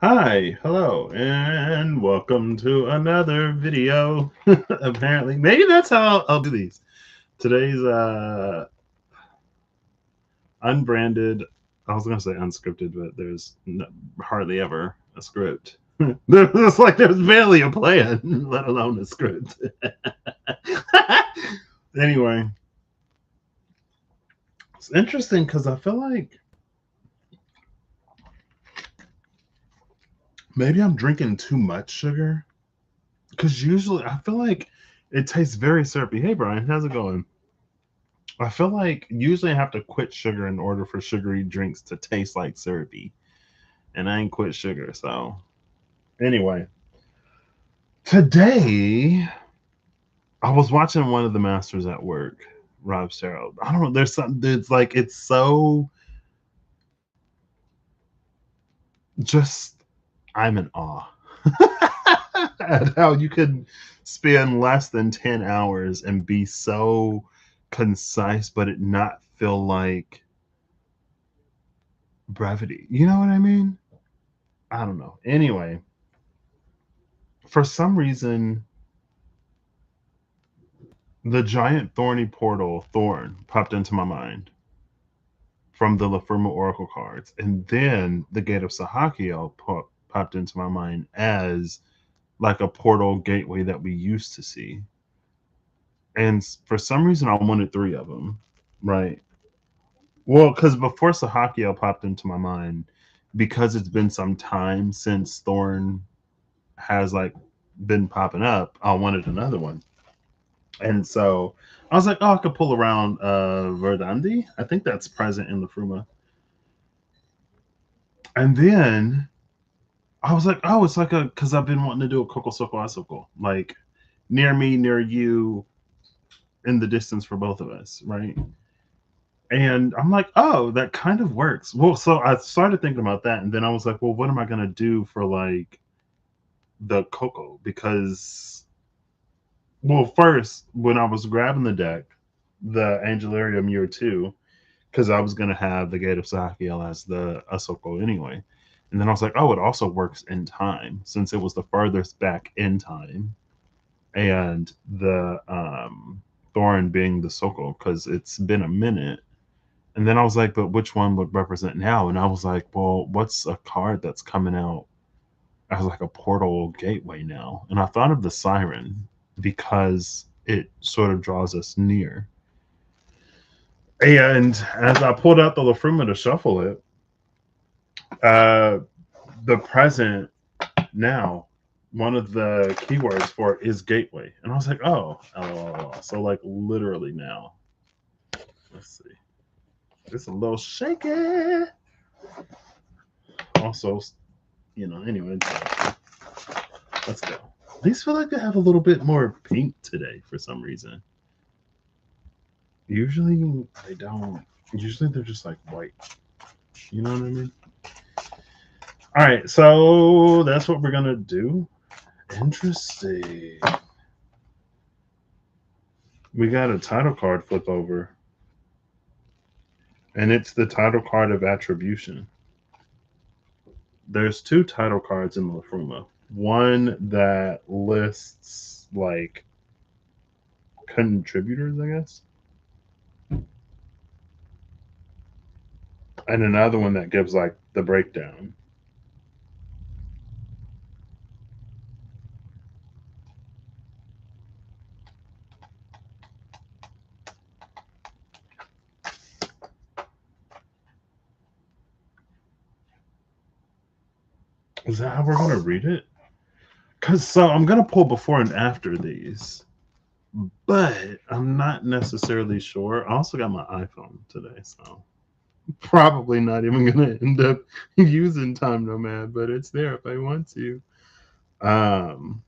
Hi, hello, and welcome to another video. Apparently, maybe that's how I'll do these. Today's unbranded. I was gonna say unscripted, but there's hardly ever a script. It's like there's barely a plan, let alone a script. Anyway, it's interesting because I feel like maybe I'm drinking too much sugar. Because usually I feel like it tastes very syrupy. Hey, Brian, how's it going? I feel like usually I have to quit sugar in order for sugary drinks to taste like syrupy. And I ain't quit sugar. So, anyway, today I was watching one of the masters at work, Rob Serrell. I don't know. There's something that's like, it's so just, I'm in awe at how you could spend less than 10 hours and be so concise, but it not feel like brevity. You know what I mean? I don't know. Anyway, for some reason, the giant thorny portal Thorn popped into my mind from the Lafirma Oracle cards, and then the Gate of Sahakiel popped into my mind as like a portal gateway that we used to see. And for some reason, I wanted three of them, right? Well, because before Sahakiel popped into my mind, because it's been some time since Thorn has like been popping up, I wanted another one. And so I was like, oh, I could pull around Verdandi. I think that's present in the Fruma. And then I was like, oh, it's like a, because I've been wanting to do a Coco Soco Asoko, like near me, near you, in the distance for both of us, right? And I'm like, oh, that kind of works. Well, so I started thinking about that. And then I was like, well, what am I going to do for like the Coco? Because, well, first, when I was grabbing the deck, the Angelaria Mirror 2, because I was gonna have the Gate of Sahakiel as the Ahsoka anyway. And then I was like, oh, it also works in time since it was the furthest back in time, and the Thorin being the Soko because it's been a minute. And then I was like, but which one would represent now? And I was like, well, what's a card that's coming out as like a portal gateway now? And I thought of the Siren because it sort of draws us near. And as I pulled out the Lafruma to shuffle it, uh, the present now, one of the keywords for it is gateway. And I was like, oh, LOL. So, like, literally now. Let's see. It's a little shaky. Also, anyway, so let's go. These feel like they have a little bit more pink today for some reason. Usually they don't. Usually they're just like white. You know what I mean? All right, so that's what we're gonna do. Interesting. We got a title card flip over, and it's the title card of attribution. There's two title cards in Lafruma. One that lists like contributors, I guess, and another one that gives like the breakdown. Is that how we're gonna read it? Cause so I'm gonna pull before and after these, but I'm not necessarily sure. I also got my iPhone today, so probably not even gonna end up using Time Nomad, but it's there if I want to. Um,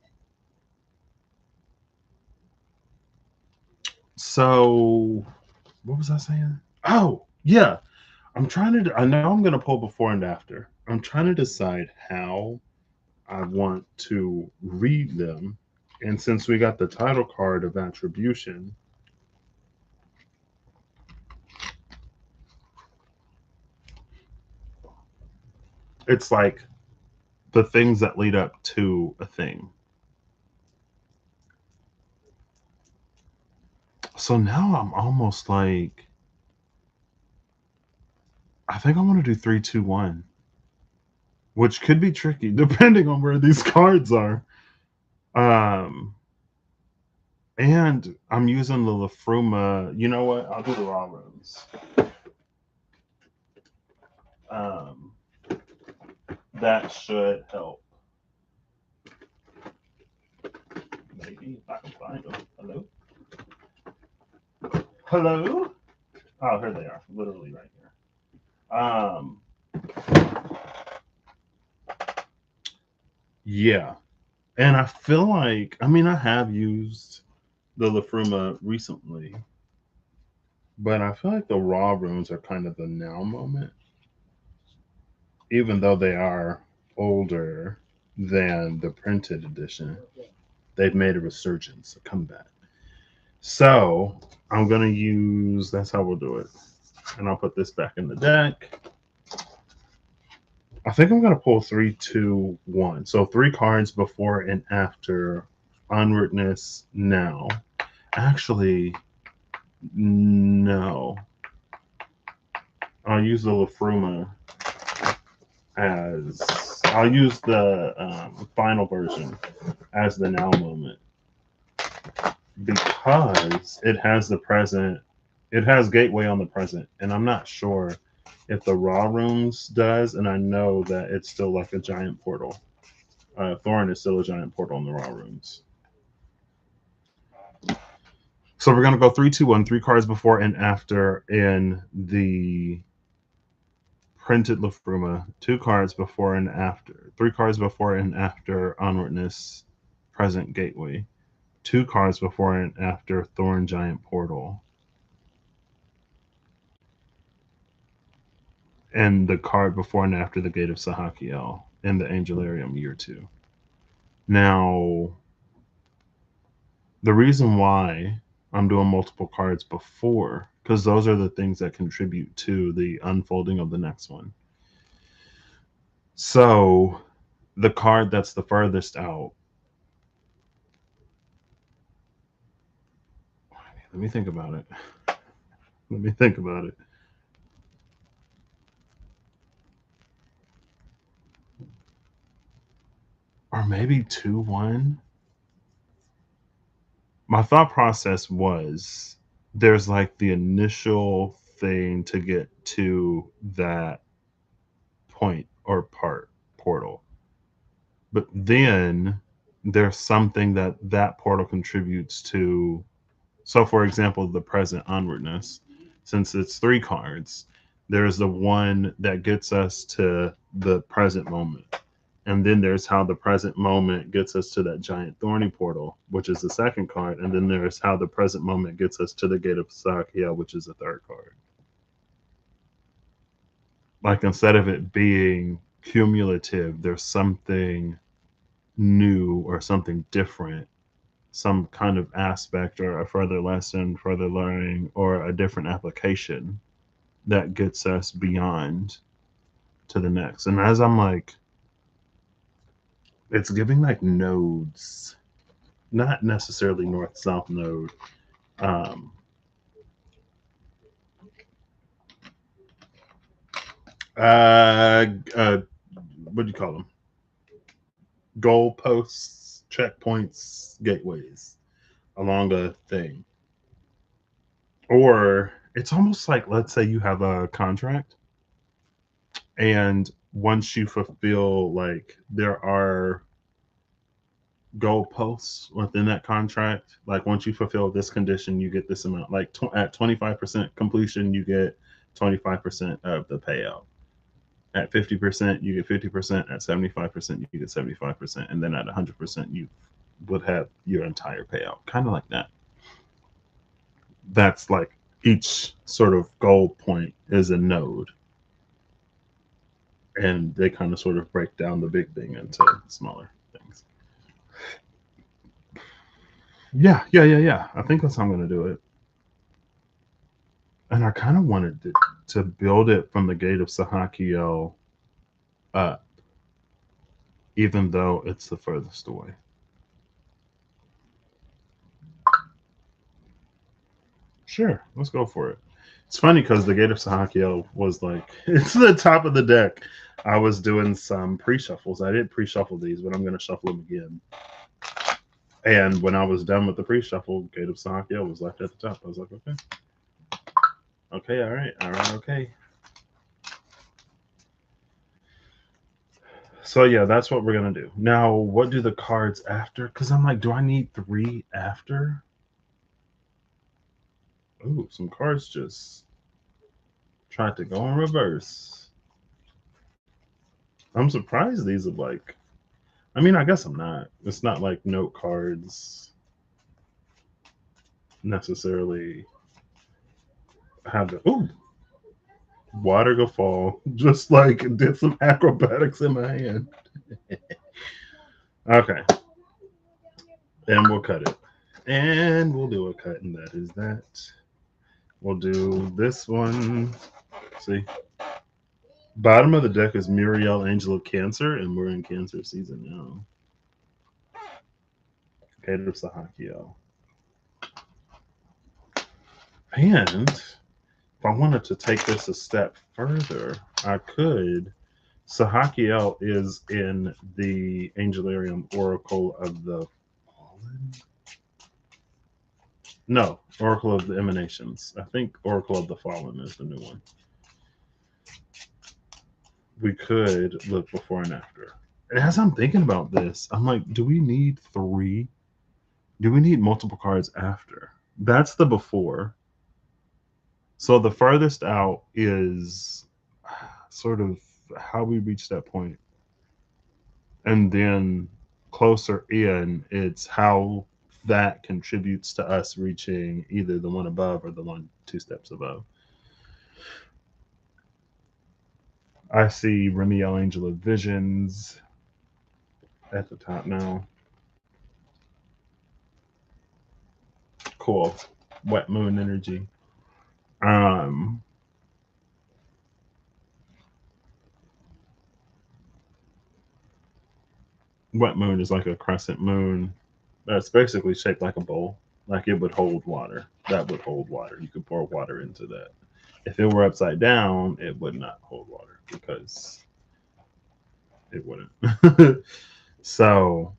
so what was I saying? Oh, yeah. I know I'm gonna pull before and after. I'm trying to decide how I want to read them. And since we got the title card of attribution, it's like the things that lead up to a thing. So now I'm almost like, I think I want to do 3-2-1, which could be tricky depending on where these cards are. And I'm using the Lafruma. You know what? I'll do the raw rooms. That should help. Maybe if I can find them. Hello? Hello? Oh, here they are. Literally right here. Yeah. And I feel like, I mean, I have used the Lafruma recently, but I feel like the raw rooms are kind of the now moment, even though they are older than the printed edition. They've made a resurgence, a comeback. So I'm gonna use. That's how we'll do it, and I'll put this back in the deck. I think I'm gonna pull 3-2-1. So 3 cards before and after Onwardness now. Actually, no. I'll use the Lafruma as. I'll use the final version as the now moment because it has the present. It has Gateway on the present, and I'm not sure if the Raw Rooms does, and I know that it's still like a giant portal. Thorn is still a giant portal in the Raw Rooms. So we're gonna go 3-2-1, 3 cards before and after in the printed Lafruma, 2 cards before and after, 3 cards before and after Onwardness, present Gateway, 2 cards before and after Thorn Giant Portal, and the card before and after the Gate of Sahakiel in the Angelarium Year 2. Now, the reason why I'm doing multiple cards before, because those are the things that contribute to the unfolding of the next one. So, the card that's the furthest out. Let me think about it. Or maybe 2-1. My thought process was there's like the initial thing to get to that point or part portal. But then there's something that portal contributes to. So, for example, the present onwardness, since it's 3 cards, there's the one that gets us to the present moment. And then there's how the present moment gets us to that giant thorny portal, which is the second card. And then there's how the present moment gets us to the Gate of Sakia, which is the third card. Like instead of it being cumulative, there's something new or something different, some kind of aspect or a further lesson, further learning, or a different application that gets us beyond to the next. And as I'm like, it's giving like nodes, not necessarily north-south node. Um, uh, uh, what do you call them? Goalposts, checkpoints, gateways along a thing. Or it's almost like, let's say you have a contract, and once you fulfill, like, there are goalposts within that contract. Like, once you fulfill this condition, you get this amount. Like, at 25% completion, you get 25% of the payout. At 50%, you get 50%. At 75%, you get 75%. And then at 100%, you would have your entire payout. Kind of like that. That's like each sort of goal point is a node. And they kind of sort of break down the big thing into smaller things. Yeah. I think that's how I'm going to do it. And I kind of wanted to build it from the Gate of Sahakiel up. even though it's the furthest away. Sure, let's go for it. It's funny because the Gate of Sahakiel was like, it's the top of the deck. I was doing some pre shuffles. I did pre shuffle these, but I'm going to shuffle them again. And when I was done with the pre shuffle, Gate of Sahakiel was left at the top. I was like, okay. Okay, all right, okay. So yeah, that's what we're gonna do. Now, what do the cards after? Because I'm like, do I need 3 after? Ooh, some cards just tried to go in reverse. I'm surprised these are like. I mean, I guess I'm not. It's not like note cards necessarily have the. Ooh, water go fall. Just like did some acrobatics in my hand. Okay, and we'll cut it. And we'll do a cut, and that is that. We'll do this one. See? Bottom of the deck is Muriel, Angel of Cancer, and we're in Cancer season now. Gate of Sahakiel. And if I wanted to take this a step further, I could. Sahakiel is in the Angelarium Oracle of the Fallen. No, Oracle of the Emanations. I think Oracle of the Fallen is the new one. We could look before and after. And as I'm thinking about this, I'm like, do we need 3? Do we need multiple cards after? That's the before. So the furthest out is sort of how we reach that point. And then closer in, it's how that contributes to us reaching either the one above or the one 2 steps above. I see Remiel Angel of Visions at the top now. Cool. Wet moon energy. Um Wet moon is like a crescent moon that's basically shaped like a bowl. Like it would hold water. That would hold water. You could pour water into that. If it were upside down, it would not hold water because it wouldn't. So,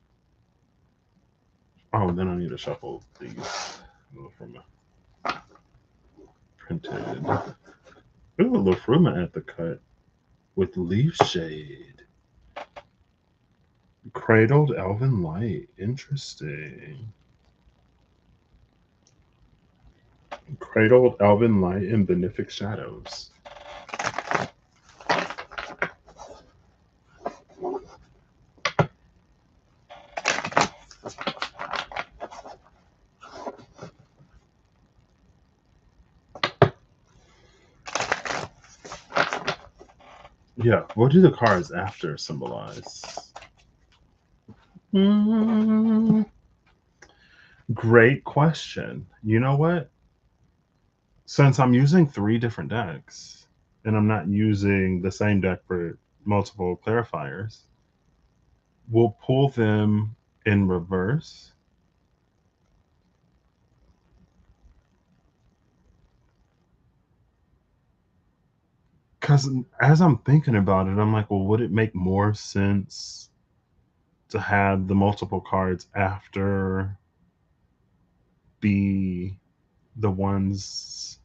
oh, then I need to shuffle these from a printed. Ooh, Lafruma at the cut with leaf shade. Cradled Elven Light. Interesting. Cradled Elven Light and Benefic Shadows. Yeah, what do the cards after symbolize? Great question. You know what? Since I'm using 3 different decks and I'm not using the same deck for multiple clarifiers, we'll pull them in reverse. Because as I'm thinking about it, I'm like, well, would it make more sense to have the multiple cards after be the ones?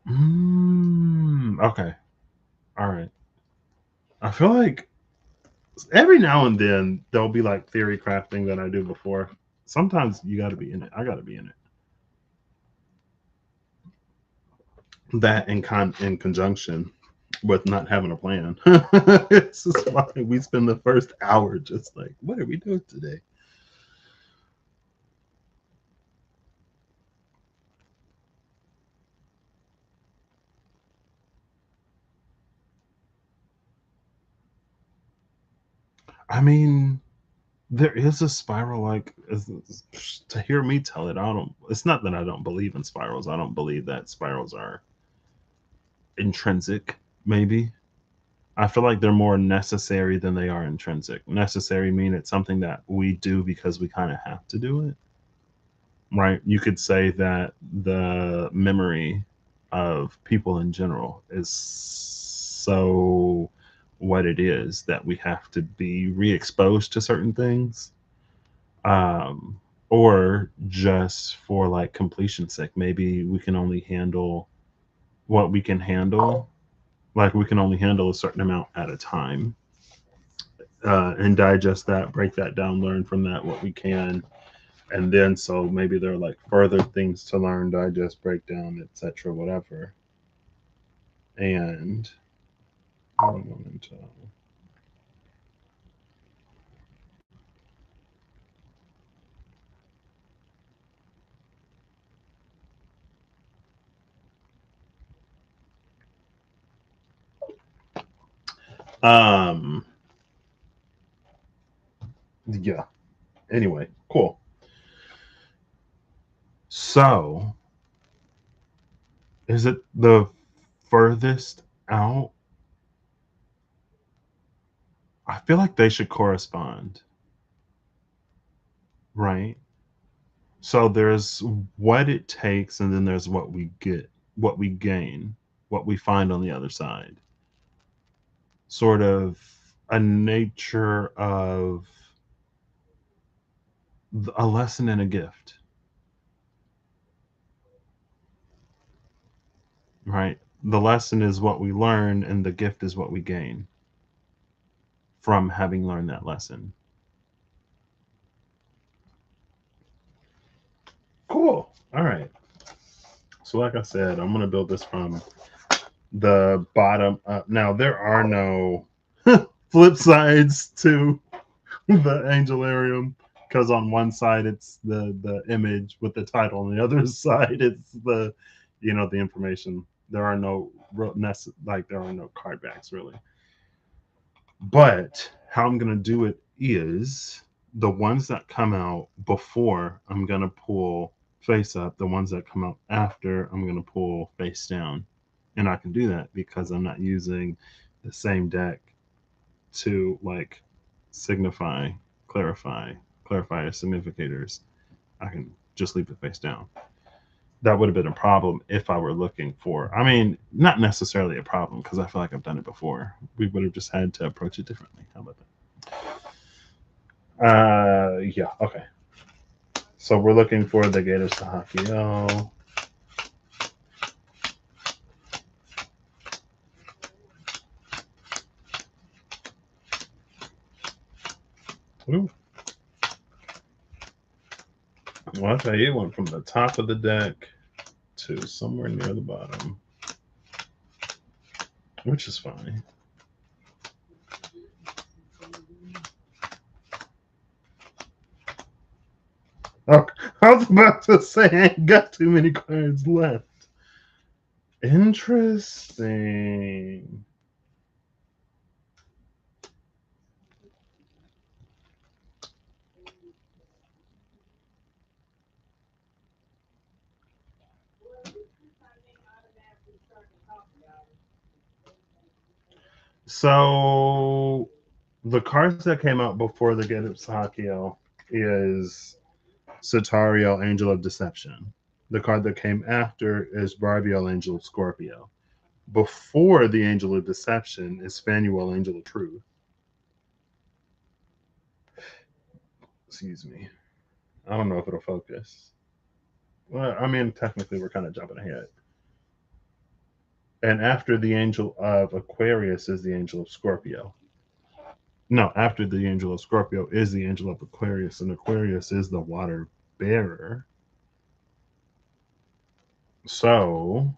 Okay. All right. I feel like every now and then there'll be like theory crafting that I do before. Sometimes you got to be in it. I got to be in it. That in conjunction with not having a plan. It's just why we spend the first hour just like, what are we doing today? I mean, there is a spiral. Like to hear me tell it, I don't. It's not that I don't believe in spirals. I don't believe that spirals are intrinsic. Maybe I feel like they're more necessary than they are intrinsic. Necessary mean it's something that we do because we kind of have to do it, right? You could say that the memory of people in general is so what it is that we have to be re-exposed to certain things, um, or just for like completion's sake. Maybe we can only handle what we can handle, like we can only handle a certain amount at a time, and digest that, break that down, learn from that what we can, and then so maybe there are like further things to learn, digest, break down, etc., whatever. And I don't want to. Um. Yeah. Anyway, cool. So, is it the furthest out? I feel like they should correspond, right? So there's what it takes, and then there's what we get, what we gain, what we find on the other side. Sort of a nature of a lesson and a gift, right? The lesson is what we learn, and the gift is what we gain from having learned that lesson. Cool. All right. So, like I said, I'm going to build this from the bottom up. Now, there are no flip sides to the Angelarium, because on one side it's the image with the title, on the other side it's the information. There are no like there are no card backs really. But how I'm gonna do it is the ones that come out before I'm gonna pull face up. The ones that come out after I'm gonna pull face down, and I can do that because I'm not using the same deck to like signify, clarify, clarify as significators. I can just leave it face down. That would have been a problem if I were looking for. I mean, not necessarily a problem because I feel like I've done it before. We would have just had to approach it differently. How about that? Yeah, okay. So we're looking for the Gator Sahakio. Ooh. Well, I'll tell you, it went from the top of the deck to somewhere near the bottom, which is fine. Oh, I was about to say I ain't got too many cards left. Interesting. So the cards that came out before the Get Up Sakio is Satario, Angel of Deception. The card that came after is Barbiel, Angel of Scorpio. Before the Angel of Deception is Fanuel, Angel of Truth. Excuse me. I don't know if it'll focus. Well, I mean, technically, we're kind of jumping ahead. And after the Angel of Aquarius is the Angel of Scorpio. No, after the Angel of Scorpio is the Angel of Aquarius, and Aquarius is the water bearer. So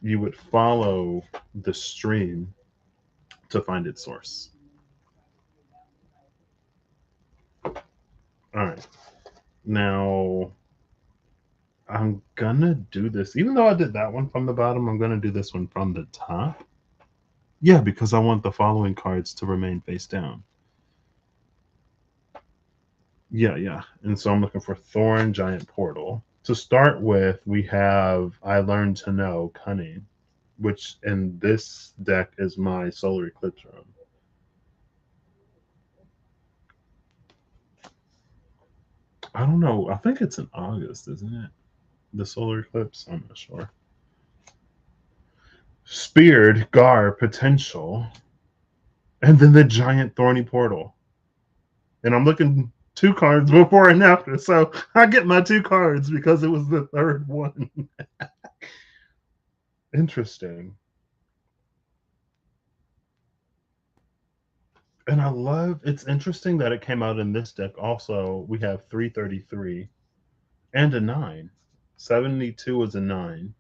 you would follow the stream to find its source. All right. Now I'm gonna do this, even though I did that one from the bottom, I'm gonna do this one from the top. Yeah, because I want the following cards to remain face down. Yeah, yeah. And so I'm looking for Thorn, Giant Portal. To start with, we have I Learned to Know, Cunning. which in this deck is my solar eclipse room. I don't know. I think it's in August, isn't it? The solar eclipse? I'm not sure. Speared, Gar, Potential, and then the giant thorny portal. And I'm looking 2 cards before and after, so I get my 2 cards because it was the third one. Interesting. And I love it's interesting that it came out in this deck also. We have 333 and a 9. 72 is a 9.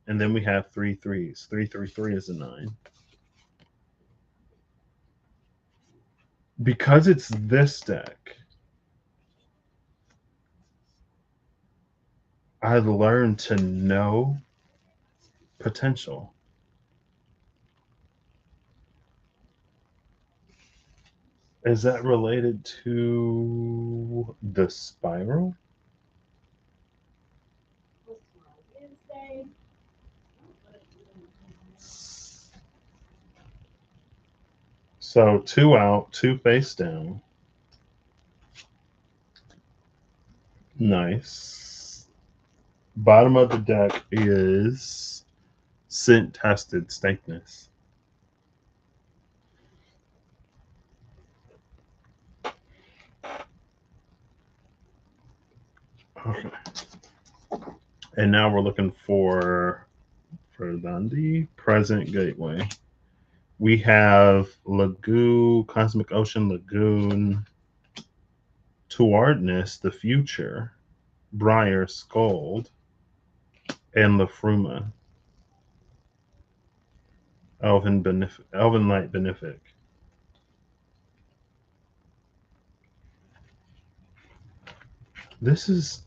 And then we have 3 threes. 333 is a 9. Because it's this deck, I learned to know potential. Is that related to the spiral? So 2 out, 2 face down. Nice. Bottom of the deck is scent tested stakeness. Okay. And now we're looking for the present gateway. We have Lagoon, Cosmic Ocean Lagoon, Towardness, the future, Briar, Scold, and Lafruma, Elven Light Benefic. This is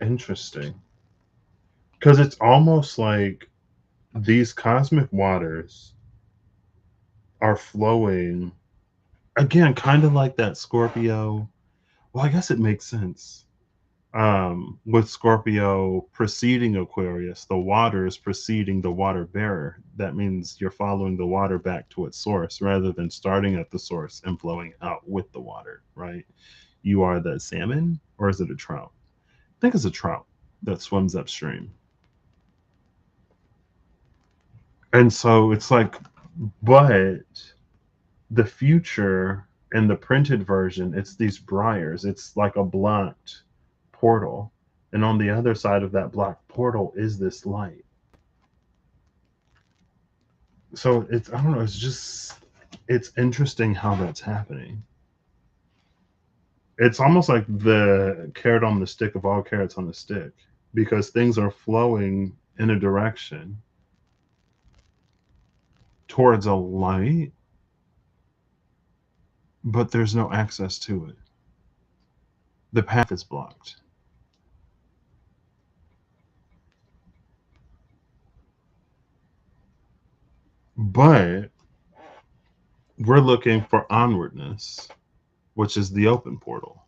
interesting because it's almost like these cosmic waters are flowing again, kind of like that Scorpio. Well, I guess it makes sense. With Scorpio preceding Aquarius, the water is preceding the water bearer. That means you're following the water back to its source rather than starting at the source and flowing out with the water, right? You are the salmon, or is it a trout? I think it's a trout that swims upstream. And so it's like, but the future in the printed version, it's these briars. It's like a blocked portal. And on the other side of that blocked portal is this light. So it's, I don't know, it's interesting how that's happening. It's almost like the carrot on the stick of all carrots on the stick because things are flowing in a direction towards a light, but there's no access to it. The path is blocked. But we're looking for onwardness, which is the open portal.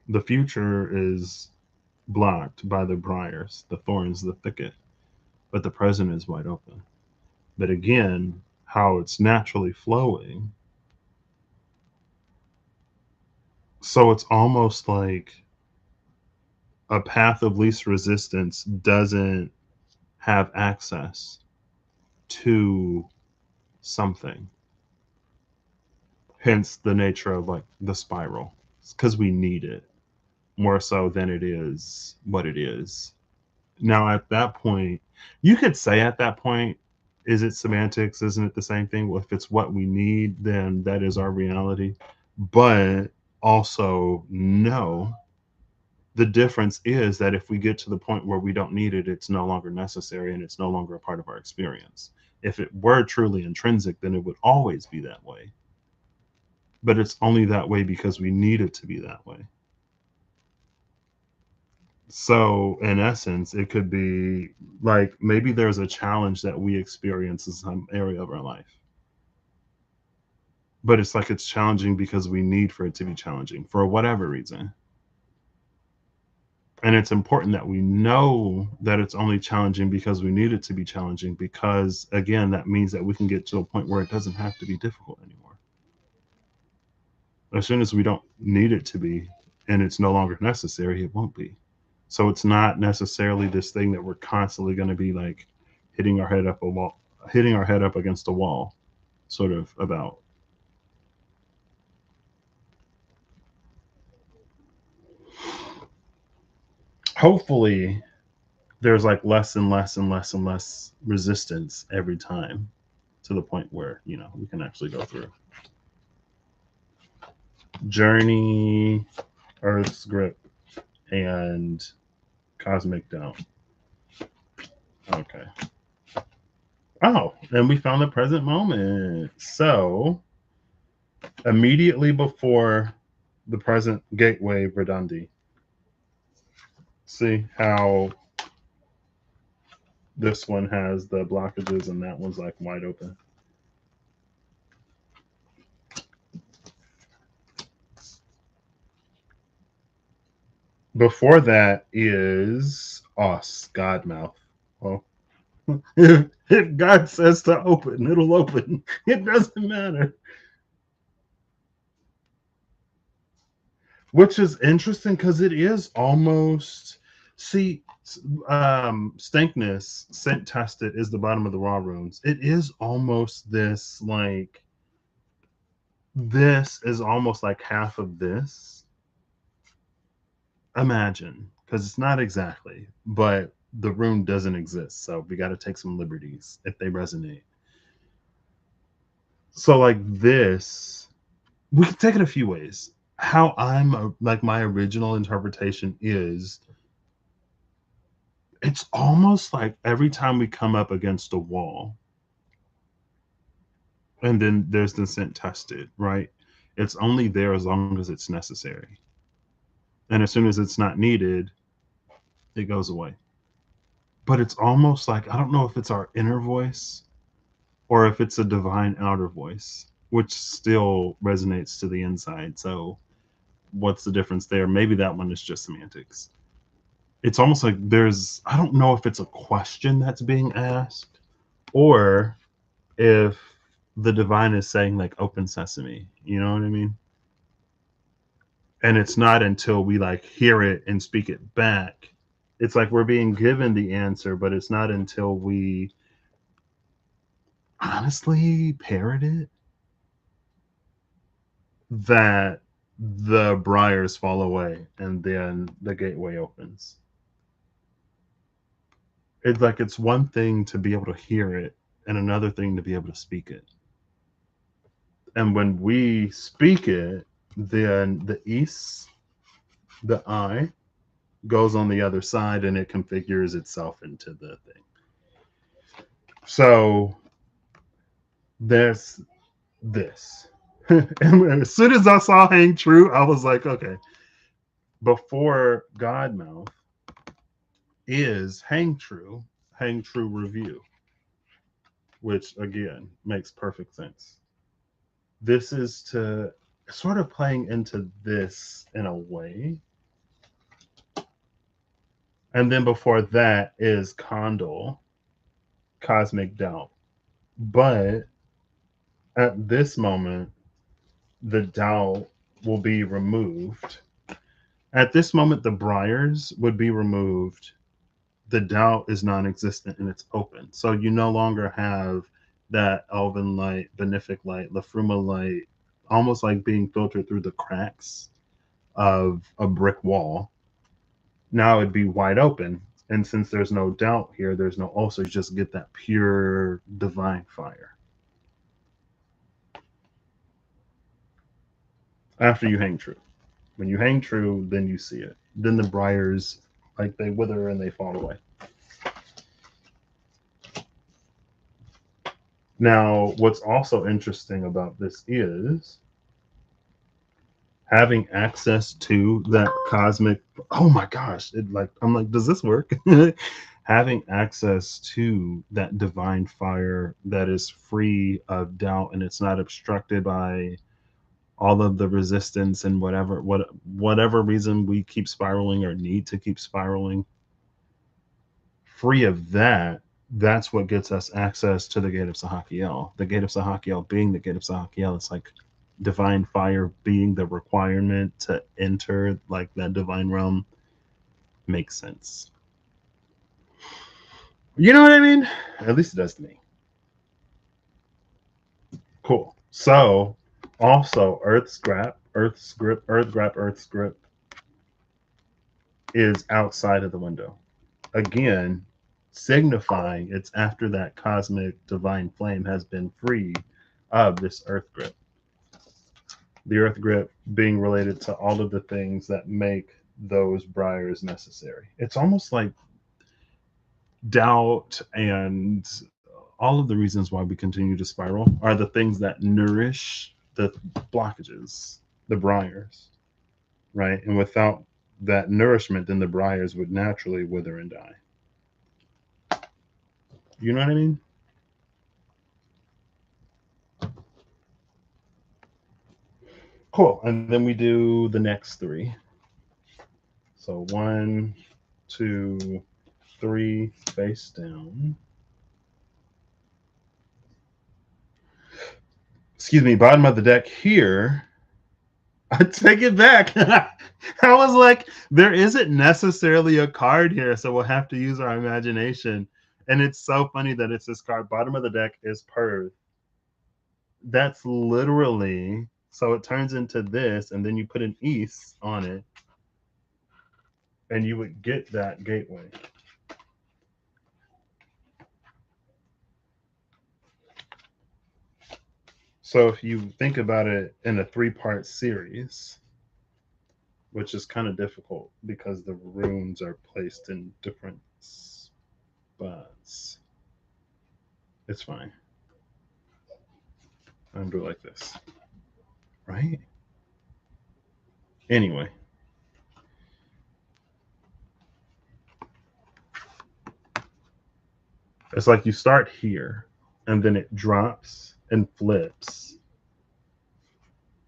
The future is blocked by the briars, the thorns, the thicket, but the present is wide open. But again, how it's naturally flowing. So it's almost like a path of least resistance doesn't have access to something. Hence the nature of like the spiral. Because we need it more so than it is what it is. Now, at that point, you could say at that point, is it semantics? Isn't it the same thing? Well, if it's what we need, then that is our reality. But also, no. The difference is that if we get to the point where we don't need it, it's no longer necessary and it's no longer a part of our experience. If it were truly intrinsic, then it would always be that way. But it's only that way because we need it to be that way. So, in essence, it could be like maybe there's a challenge that we experience in some area of our life. But it's like it's challenging because we need for it to be challenging for whatever reason. And it's important that we know that it's only challenging because we need it to be challenging, because again, that means that we can get to a point where it doesn't have to be difficult anymore. As soon as we don't need it to be and it's no longer necessary, it won't be. So it's not necessarily this thing that we're constantly going to be like hitting our head up a wall, hitting our head up against a wall, sort of about. Hopefully, there's like less and less and less and less resistance every time, to the point where we can actually go through. Journey, Earth's grip, and cosmic doubt. Okay. Oh, and we found the present moment. So immediately before the present gateway redundi. See how this one has the blockages and that one's like wide open. Before that is us, God mouth. Well, if God says to open, it'll open. It doesn't matter. Which is interesting because it is almost, see, stankness, scent tested is the bottom of the raw runes. It is almost this, like, this is almost like half of this. Imagine, because it's not exactly, but the rune doesn't exist. So we got to take some liberties if they resonate. So, like, this, we can take it a few ways. How like, my original interpretation is, it's almost like every time we come up against a wall, and then there's the scent tested, right? It's only there as long as it's necessary. And as soon as it's not needed, it goes away. But it's almost like, I don't know if it's our inner voice or if it's a divine outer voice, which still resonates to the inside. So what's the difference there? Maybe that one is just semantics. It's almost like I don't know if it's a question that's being asked or if the divine is saying like open sesame, you know what I mean? And it's not until we like hear it and speak it back. It's like we're being given the answer, but it's not until we honestly parrot it that the briars fall away and then the gateway opens. It's like it's one thing to be able to hear it and another thing to be able to speak it. And when we speak it, then the east, the I, goes on the other side and it configures itself into the thing. So there's this. And as soon as I saw Hang True, I was like, okay, before Godmouth is Hang True Review, which again makes perfect sense. This is to sort of playing into this in a way. And then before that is Condor, Cosmic Doubt. But at this moment, the doubt will be removed. At this moment, the briars would be removed. The doubt is non-existent and it's open. So you no longer have that elven light, benefic light, Lafruma light, almost like being filtered through the cracks of a brick wall. Now it'd be wide open. And since there's no doubt here, there's no also, you just get that pure divine fire. After you hang true. When you hang true, then you see it. Then the briars, like, they wither and they fall away. Now, what's also interesting about this is having access to that cosmic. Oh my gosh! I'm like, does this work? Having access to that divine fire that is free of doubt and it's not obstructed by all of the resistance and whatever reason we keep spiraling or need to keep spiraling, free of that, that's what gets us access to the gate of Sahakiel. The gate of Sahakiel being the gate of Sahakiel, it's like divine fire being the requirement to enter like that divine realm makes sense. You know what I mean? At least it does to me. Cool. So also Earth Scrap, Earth Script is outside of the window. Again, signifying it's after that cosmic divine flame has been freed of this earth grip. The earth grip being related to all of the things that make those briars necessary. It's almost like doubt and all of the reasons why we continue to spiral are the things that nourish the blockages, the briars, right? And without that nourishment, then the briars would naturally wither and die. You know what I mean? Cool. And then we do the next three. So 1, 2, 3, face down. Excuse me, bottom of the deck here. I take it back. I was like, there isn't necessarily a card here, so we'll have to use our imagination. And it's so funny that it's this card. Bottom of the deck is Perth. That's literally, so it turns into this, and then you put an east on it, and you would get that gateway. So if you think about it in a 3-part series, which is kind of difficult because the runes are placed in different spots. It's fine. I'm do it like this. Right? Anyway. It's like you start here and then it drops and flips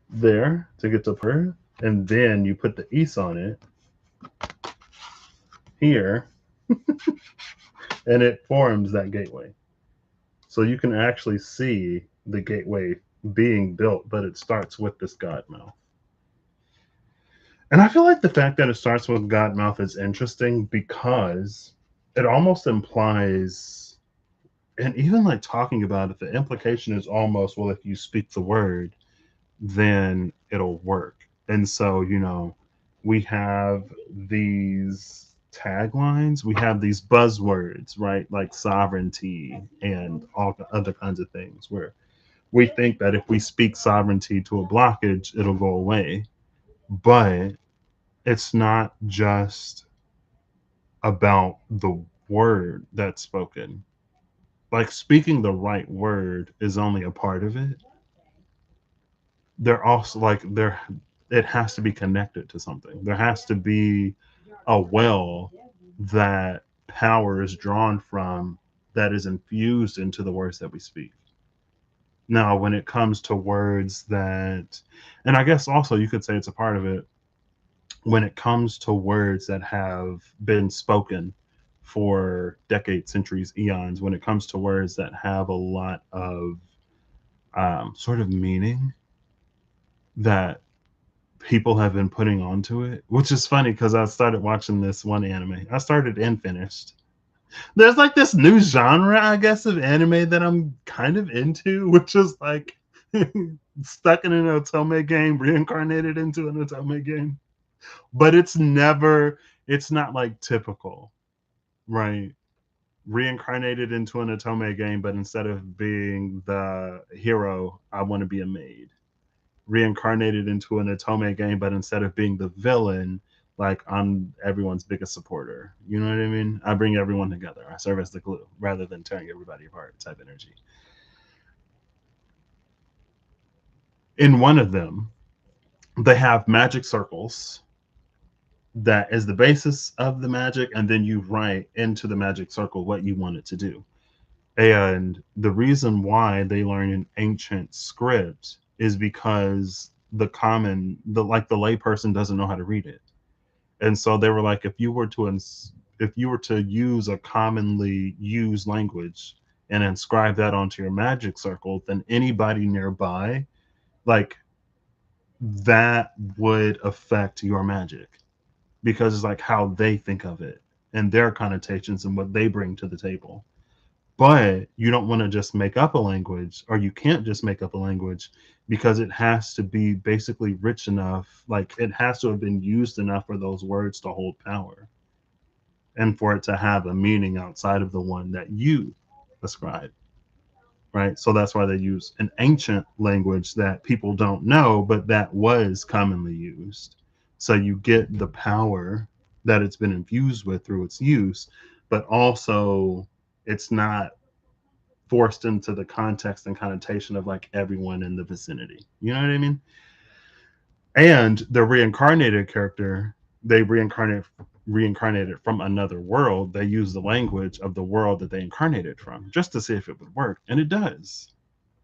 there to get to Perth. And then you put the east on it here and it forms that gateway. So you can actually see the gateway being built, but it starts with this God mouth. And I feel like the fact that it starts with God mouth is interesting because it almost implies, and even like talking about it, the implication is almost, well, if you speak the word, then it'll work. And so, you know, we have these taglines, we have these buzzwords, right? Like sovereignty and all the other kinds of things where we think that if we speak sovereignty to a blockage, it'll go away. But it's not just about the word that's spoken. Like speaking the right word is only a part of it. They're also like there it has to be connected to something. There has to be a well that power is drawn from that is infused into the words that we speak. Now, when it comes to words that, and I guess also you could say it's a part of it, when it comes to words that have been spoken for decades, centuries, eons, when it comes to words that have a lot of sort of meaning that people have been putting onto it, which is funny because I started watching this one anime. I started and finished. There's like this new genre, I guess, of anime that I'm kind of into, which is like stuck in an Otome game, reincarnated into an Otome game. But it's not like typical, right? Reincarnated into an Otome game, but instead of being the hero, I want to be a maid. Reincarnated into an Otome game, but instead of being the villain, like I'm everyone's biggest supporter. You know what I mean? I bring everyone together. I serve as the glue rather than tearing everybody apart type energy. In one of them, they have magic circles that is the basis of the magic, and then you write into the magic circle what you want it to do. And the reason why they learn an ancient script is because the layperson doesn't know how to read it. And so they were like, if you were to use a commonly used language and inscribe that onto your magic circle, then anybody nearby, like, that would affect your magic, because it's like how they think of it and their connotations and what they bring to the table. But you don't want to just make up a language, or you can't just make up a language, because it has to be basically rich enough, like it has to have been used enough for those words to hold power and for it to have a meaning outside of the one that you ascribe, right? So that's why they use an ancient language that people don't know, but that was commonly used. So you get the power that it's been infused with through its use, but also it's not forced into the context and connotation of like everyone in the vicinity. You know what I mean? And the reincarnated character, they reincarnated from another world. They use the language of the world that they incarnated from just to see if it would work, and it does.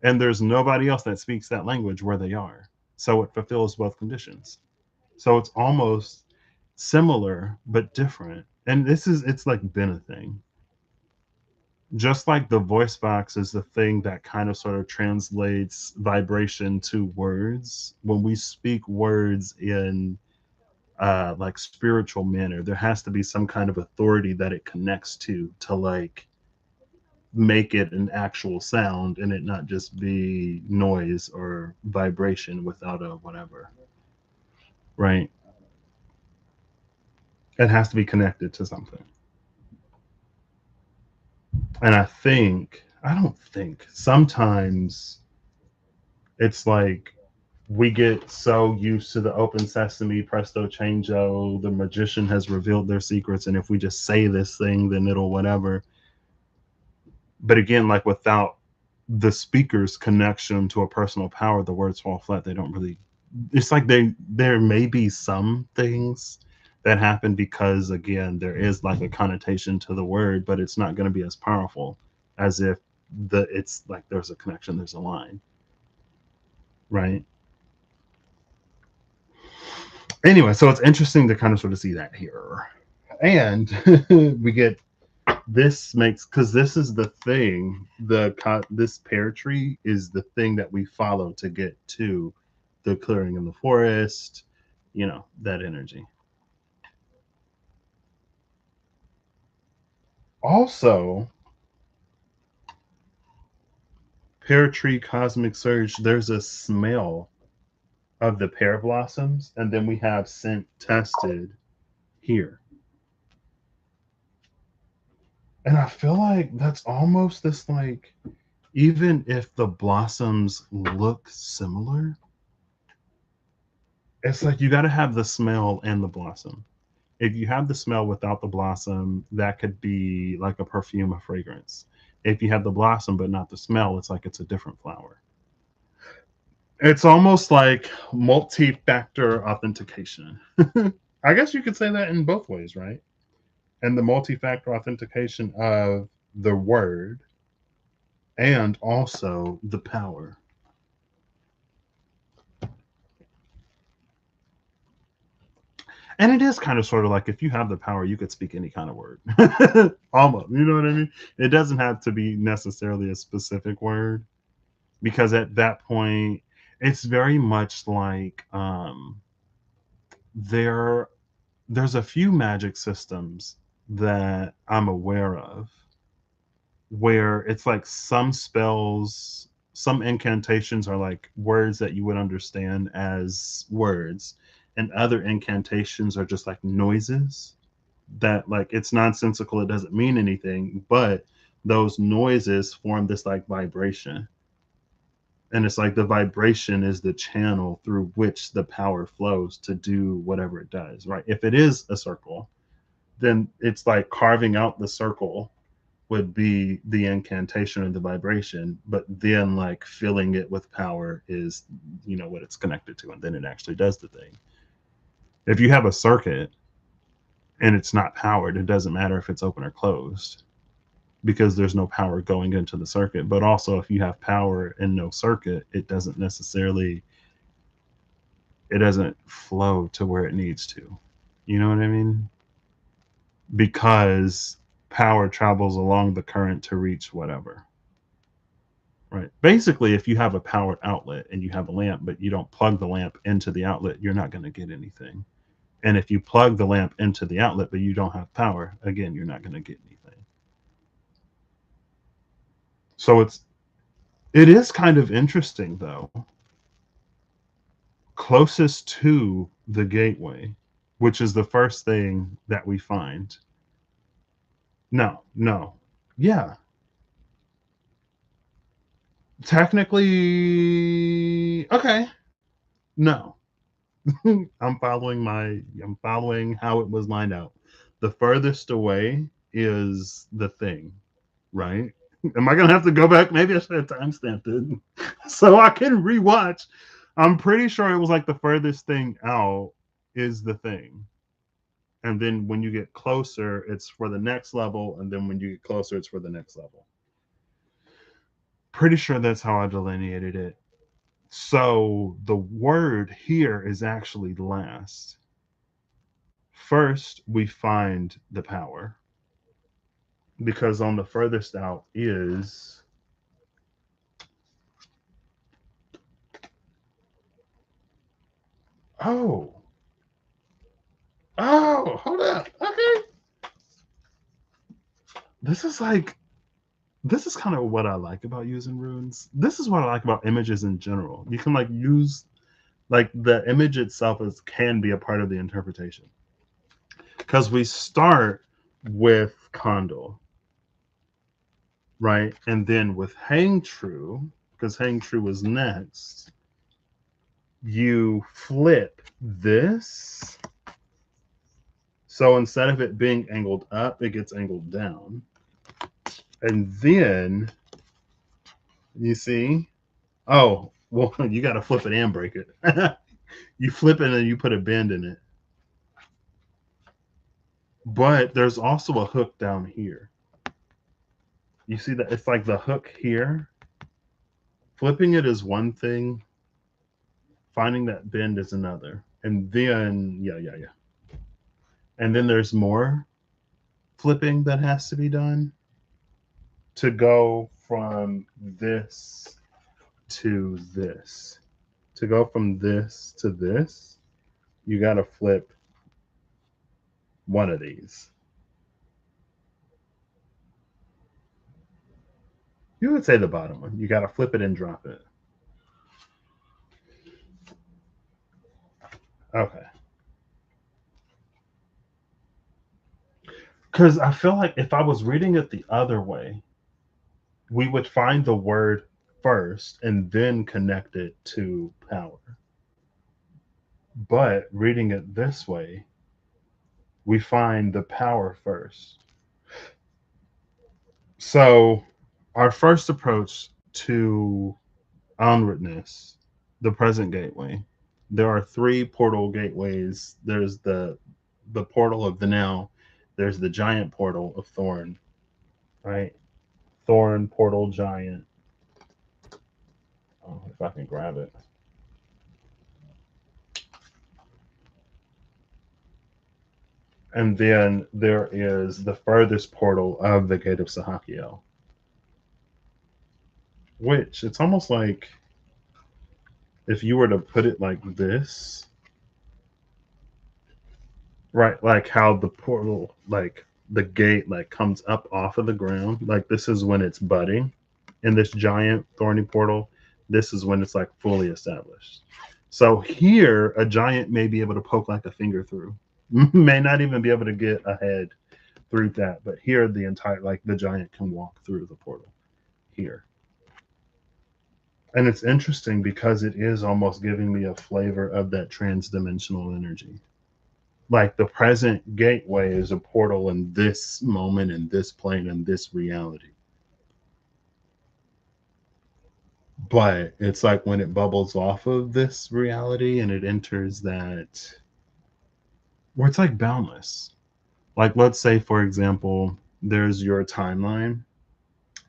And there's nobody else that speaks that language where they are, so it fulfills both conditions. So it's almost similar but different. And it's like been a thing. Just like the voice box is the thing that kind of sort of translates vibration to words. When we speak words in like spiritual manner, there has to be some kind of authority that it connects to like make it an actual sound and it not just be noise or vibration without a whatever, right? It has to be connected to something. And I don't think sometimes it's like we get so used to the open sesame, presto changeo, the magician has revealed their secrets, and if we just say this thing, then it'll whatever. But again, like without the speaker's connection to a personal power, the words fall flat. They don't really. It's like there may be some things that happen because again there is like a connotation to the word, but it's not going to be as powerful as if it's like there's a connection, there's a line, right? Anyway, so it's interesting to kind of sort of see that here, and we get this makes because this is the thing this pear tree is the thing that we follow to get to the clearing in the forest, that energy. Also, pear tree cosmic surge, there's a smell of the pear blossoms, and then we have scent tested here. And I feel like that's almost this like, even if the blossoms look similar, it's like you got to have the smell and the blossom. If you have the smell without the blossom, that could be like a perfume, a fragrance. If you have the blossom but not the smell, it's like it's a different flower. It's almost like multi-factor authentication. I guess you could say that in both ways, right? And the multi-factor authentication of the word and also the power. And it is kind of sort of like if you have the power, you could speak any kind of word. Almost. You know what I mean? It doesn't have to be necessarily a specific word, because at that point, it's very much like there there's a few magic systems that I'm aware of where it's like some spells, some incantations are like words that you would understand as words, and other incantations are just like noises that like it's nonsensical, it doesn't mean anything, but those noises form this like vibration, and it's like the vibration is the channel through which the power flows to do whatever it does, right? If it is a circle, then it's like carving out the circle would be the incantation and the vibration, but then like filling it with power is what it's connected to, and then it actually does the thing. If you have a circuit and it's not powered, it doesn't matter if it's open or closed, because there's no power going into the circuit. But also if you have power and no circuit, it doesn't necessarily it doesn't flow to where it needs to. You know what I mean? Because power travels along the current to reach whatever. Right. Basically, if you have a powered outlet and you have a lamp, but you don't plug the lamp into the outlet, you're not going to get anything. And if you plug the lamp into the outlet, but you don't have power, again, you're not going to get anything. So it is kind of interesting though. Closest to the gateway, which is the first thing that we find. No, no. Yeah. Technically, okay. No. I'm following how it was lined out. The furthest away is the thing, right? Am I gonna have to go back? Maybe I should have timestamped it so I can rewatch. I'm pretty sure it was like the furthest thing out is the thing. And then when you get closer, it's for the next level, and then when you get closer, it's for the next level. Pretty sure that's how I delineated it. So the word here is actually last. First, we find the power because on the furthest out is oh hold up, okay, this is like this is kind of what I like about using runes. This is what I like about images in general. You can like use like the image itself is can be a part of the interpretation because we start with Condor, right? And then with Hang True, because Hang True was next, you flip this. So instead of it being angled up, it gets angled down. And then you see, oh, well, you got to flip it and break it. You flip it and you put a bend in it. But there's also a hook down here. You see that it's like the hook here. Flipping it is one thing, finding that bend is another. And then, yeah. And then there's more flipping that has to be done to go from this to this. To go from this to this, you got to flip one of these. You would say the bottom one. You got to flip it and drop it. Okay. Because I feel like if I was reading it the other way, we would find the word first and then connect it to power. But reading it this way, we find the power first. So, our first approach to onwardness, the present gateway, there are three portal gateways. There's the portal of the now, there's the giant portal of Thorn, right? Thorn, portal, giant. Oh, if I can grab it. And then there is the furthest portal of the Gate of Sahakiel, which it's almost like if you were to put it like this, right? Like how the portal, like the gate, like comes up off of the ground. Like this is when it's budding, in this giant thorny portal. This is when it's like fully established. So here, a giant may be able to poke like a finger through. May not even be able to get ahead through that, but here the entire like the giant can walk through the portal here. And it's interesting because it is almost giving me a flavor of that trans-dimensional energy. Like the present gateway is a portal in this moment, in this plane, in this reality. But it's like when it bubbles off of this reality and it enters that where it's like boundless. Like let's say, for example, there's your timeline.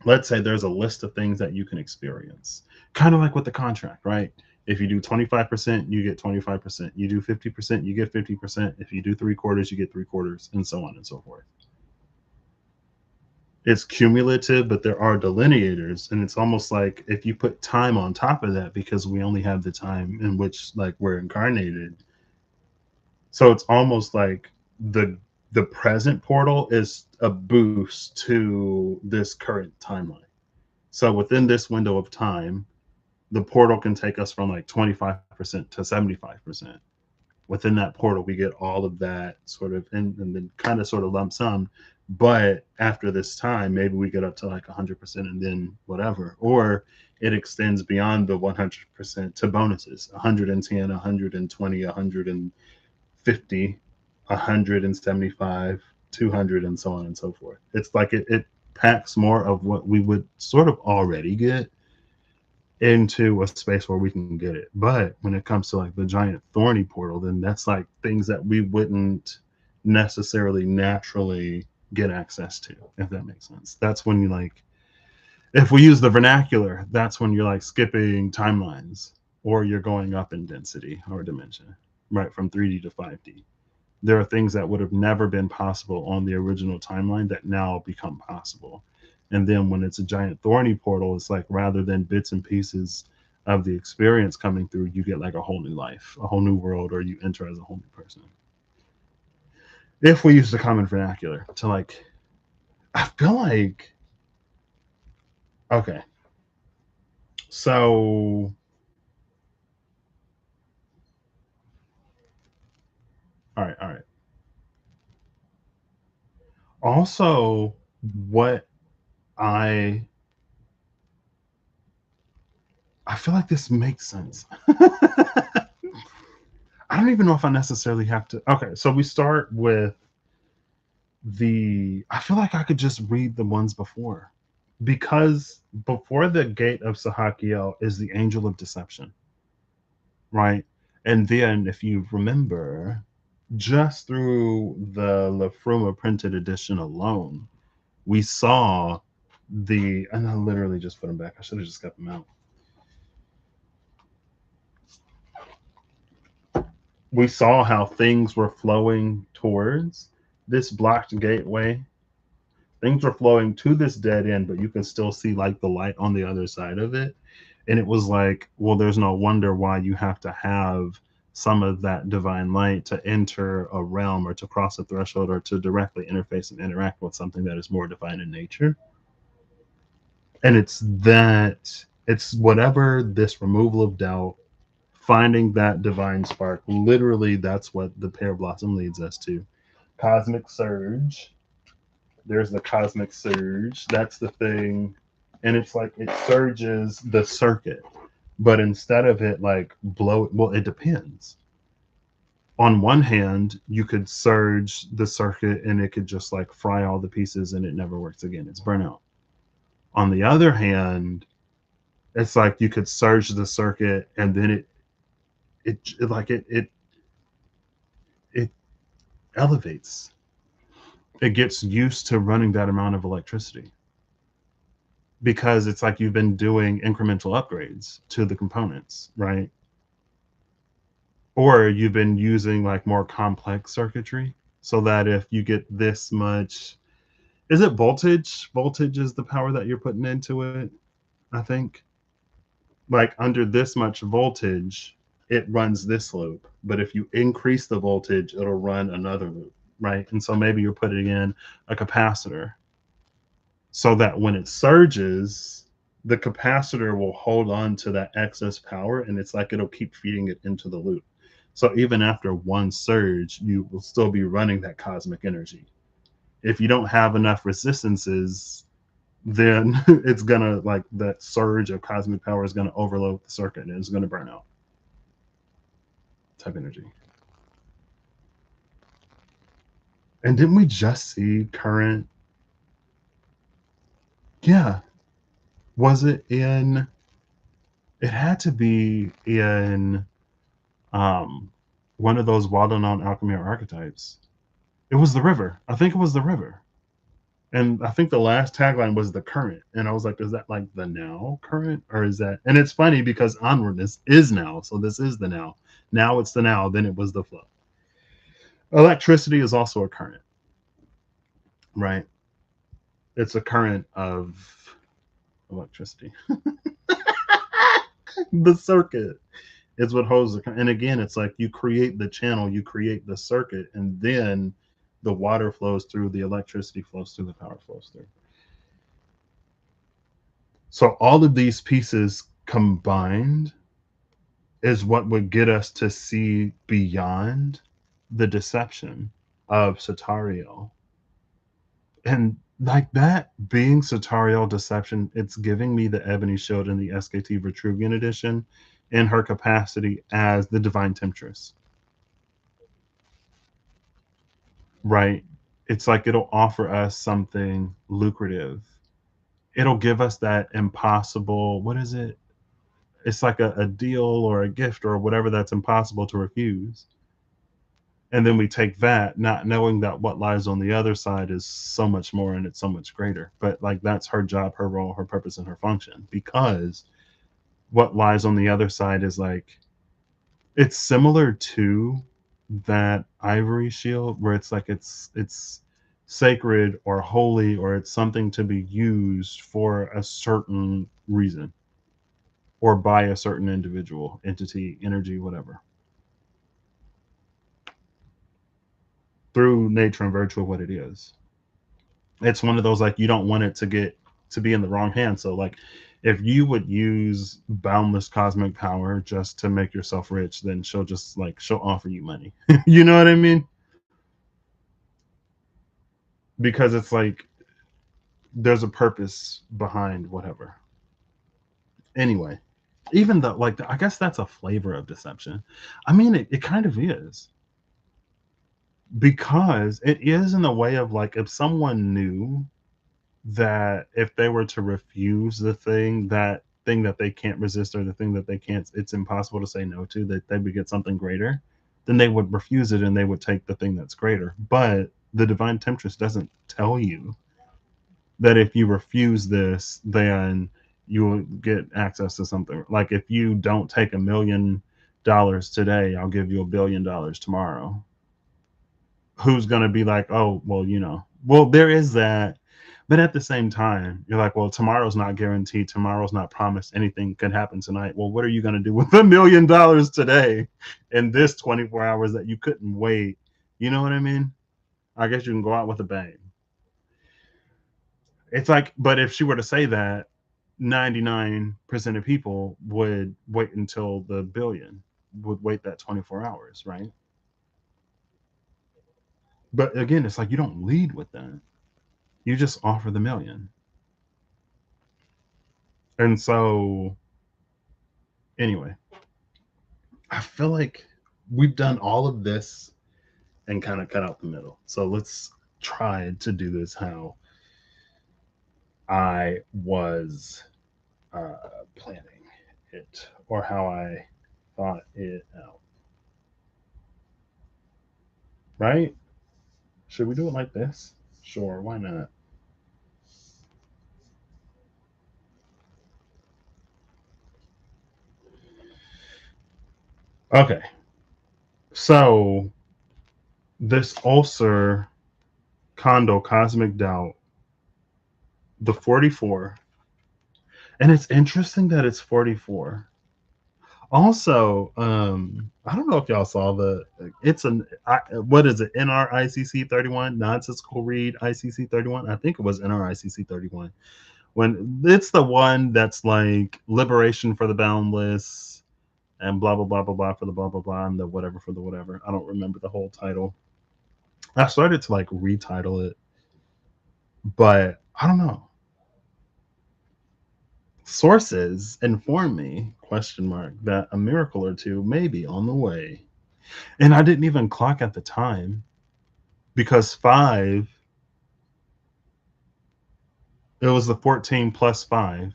Let's say there's a list of things that you can experience. Kind of like with the contract, right? If you do 25%, you get 25%. You do 50%, you get 50%. If you do 3/4, you get 3/4, and so on and so forth. It's cumulative, but there are delineators, and it's almost like if you put time on top of that, because we only have the time in which like we're incarnated. So it's almost like the present portal is a boost to this current timeline. So within this window of time, the portal can take us from like 25% to 75%. Within that portal, we get all of that sort of, and then kind of sort of lump sum. But after this time, maybe we get up to like 100% and then whatever. Or it extends beyond the 100% to bonuses 110, 120, 150, 175, 200, and so on and so forth. It's like it packs more of what we would sort of already get into a space where we can get it. But when it comes to like the giant thorny portal, then that's like things that we wouldn't necessarily naturally get access to, if that makes sense. That's when you like, if we use the vernacular, that's when you're like skipping timelines or you're going up in density or dimension, right? From 3D to 5D. There are things that would have never been possible on the original timeline that now become possible. And then when it's a giant thorny portal, it's like rather than bits and pieces of the experience coming through, you get like a whole new life, a whole new world, or you enter as a whole new person. If we use the common vernacular to like, I feel like, okay, so all right. Also, what I I feel like this makes sense. I don't even know if I necessarily have to. Okay, so we start with I feel like I could just read the ones before, because before the gate of Sahakiel is the angel of deception, right? And then, if you remember, just through the Lafruma printed edition alone, we saw and I literally just put them back. I should have just got them out. We saw how things were flowing towards this blocked gateway. Things were flowing to this dead end, but you can still see like the light on the other side of it. And it was like, well, there's no wonder why you have to have some of that divine light to enter a realm or to cross a threshold or to directly interface and interact with something that is more divine in nature. And it's whatever this removal of doubt, finding that divine spark. Literally, that's what the pear blossom leads us to. Cosmic surge. There's the cosmic surge. That's the thing. And it's like it surges the circuit. But instead of it like well, it depends. On one hand, you could surge the circuit and it could just like fry all the pieces and it never works again. It's burnout. On the other hand, it's like you could surge the circuit and then it elevates. It gets used to running that amount of electricity because it's like you've been doing incremental upgrades to the components, right? Or you've been using like more complex circuitry so that if you get this much, is it voltage? Voltage is the power that you're putting into it, I think. Like under this much voltage, it runs this loop. But if you increase the voltage, it'll run another loop, right? And so maybe you're putting in a capacitor so that when it surges, the capacitor will hold on to that excess power and it's like it'll keep feeding it into the loop. So even after one surge, you will still be running that cosmic energy. If you don't have enough resistances, then it's gonna like that surge of cosmic power is gonna overload the circuit and it's gonna burn out type energy. And didn't we just see current? Yeah. Was it in? It had to be in um one of those well-known alchemy archetypes. It was the river. I think it was the river. And I think the last tagline was the current. And I was like, is that like the now current? Or is that, and it's funny because onwardness is now. So this is the now. Now it's the now, then it was the flow. Electricity is also a current, right? It's a current of electricity. The circuit is what holds the current. And again, it's like you create the channel, you create the circuit, and then the water flows through, the electricity flows through, the power flows through. So all of these pieces combined is what would get us to see beyond the deception of Satario. And like that being Satario deception, it's giving me the Ebony Shield in the SKT Vitruvian edition in her capacity as the Divine Temptress. Right? It's like it'll offer us something lucrative. It'll give us that impossible, what is it? It's like a deal or a gift or whatever that's impossible to refuse. And then we take that, not knowing that what lies on the other side is so much more and it's so much greater. But like that's her job, her role, her purpose, and her function. Because what lies on the other side is like it's similar to that ivory shield where it's like it's sacred or holy or it's something to be used for a certain reason or by a certain individual, entity, energy, whatever. Through nature and virtue of what it is. It's one of those like you don't want it to get to be in the wrong hands. So like if you would use boundless cosmic power just to make yourself rich, then she'll offer you money. You know what I mean? Because it's like there's a purpose behind whatever. Anyway, even though like I guess that's a flavor of deception. I mean it kind of is. Because it is in the way of like if someone knew that if they were to refuse that thing that they can't resist or the thing that they can't, it's impossible to say no to, that they would get something greater, then they would refuse it and they would take the thing that's greater. But the divine temptress doesn't tell you that if you refuse this, then you will get access to something. Like if you don't take $1 million today, I'll give you $1 billion tomorrow. Who's going to be like, oh, well, well, there is that. But at the same time, you're like, well, tomorrow's not guaranteed. Tomorrow's not promised. Anything could happen tonight. Well, what are you going to do with $1 million today in this 24 hours that you couldn't wait? You know what I mean? I guess you can go out with a bang. It's like, but if she were to say that, 99% of people would wait until the billion, would wait that 24 hours, right? But again, it's like you don't lead with that. You just offer the million. And so, anyway, I feel like we've done all of this and kind of cut out the middle. So let's try to do this how I was planning it or how I thought it out. Right? Should we do it like this? Sure, why not? Okay. So this ulcer condo cosmic doubt, the 44. And it's interesting that it's 44. Also, I don't know if y'all saw it's what is it, NRICC 31, nonsensical read ICC 31. I think it was NRICC 31. When it's the one that's like liberation for the boundless and blah blah blah blah blah for the blah blah blah and the whatever for the whatever. I don't remember the whole title. I started to like retitle it, but I don't know. Sources inform me, question mark, that a miracle or two may be on the way. And I didn't even clock at the time because 5, it was the 14 plus 5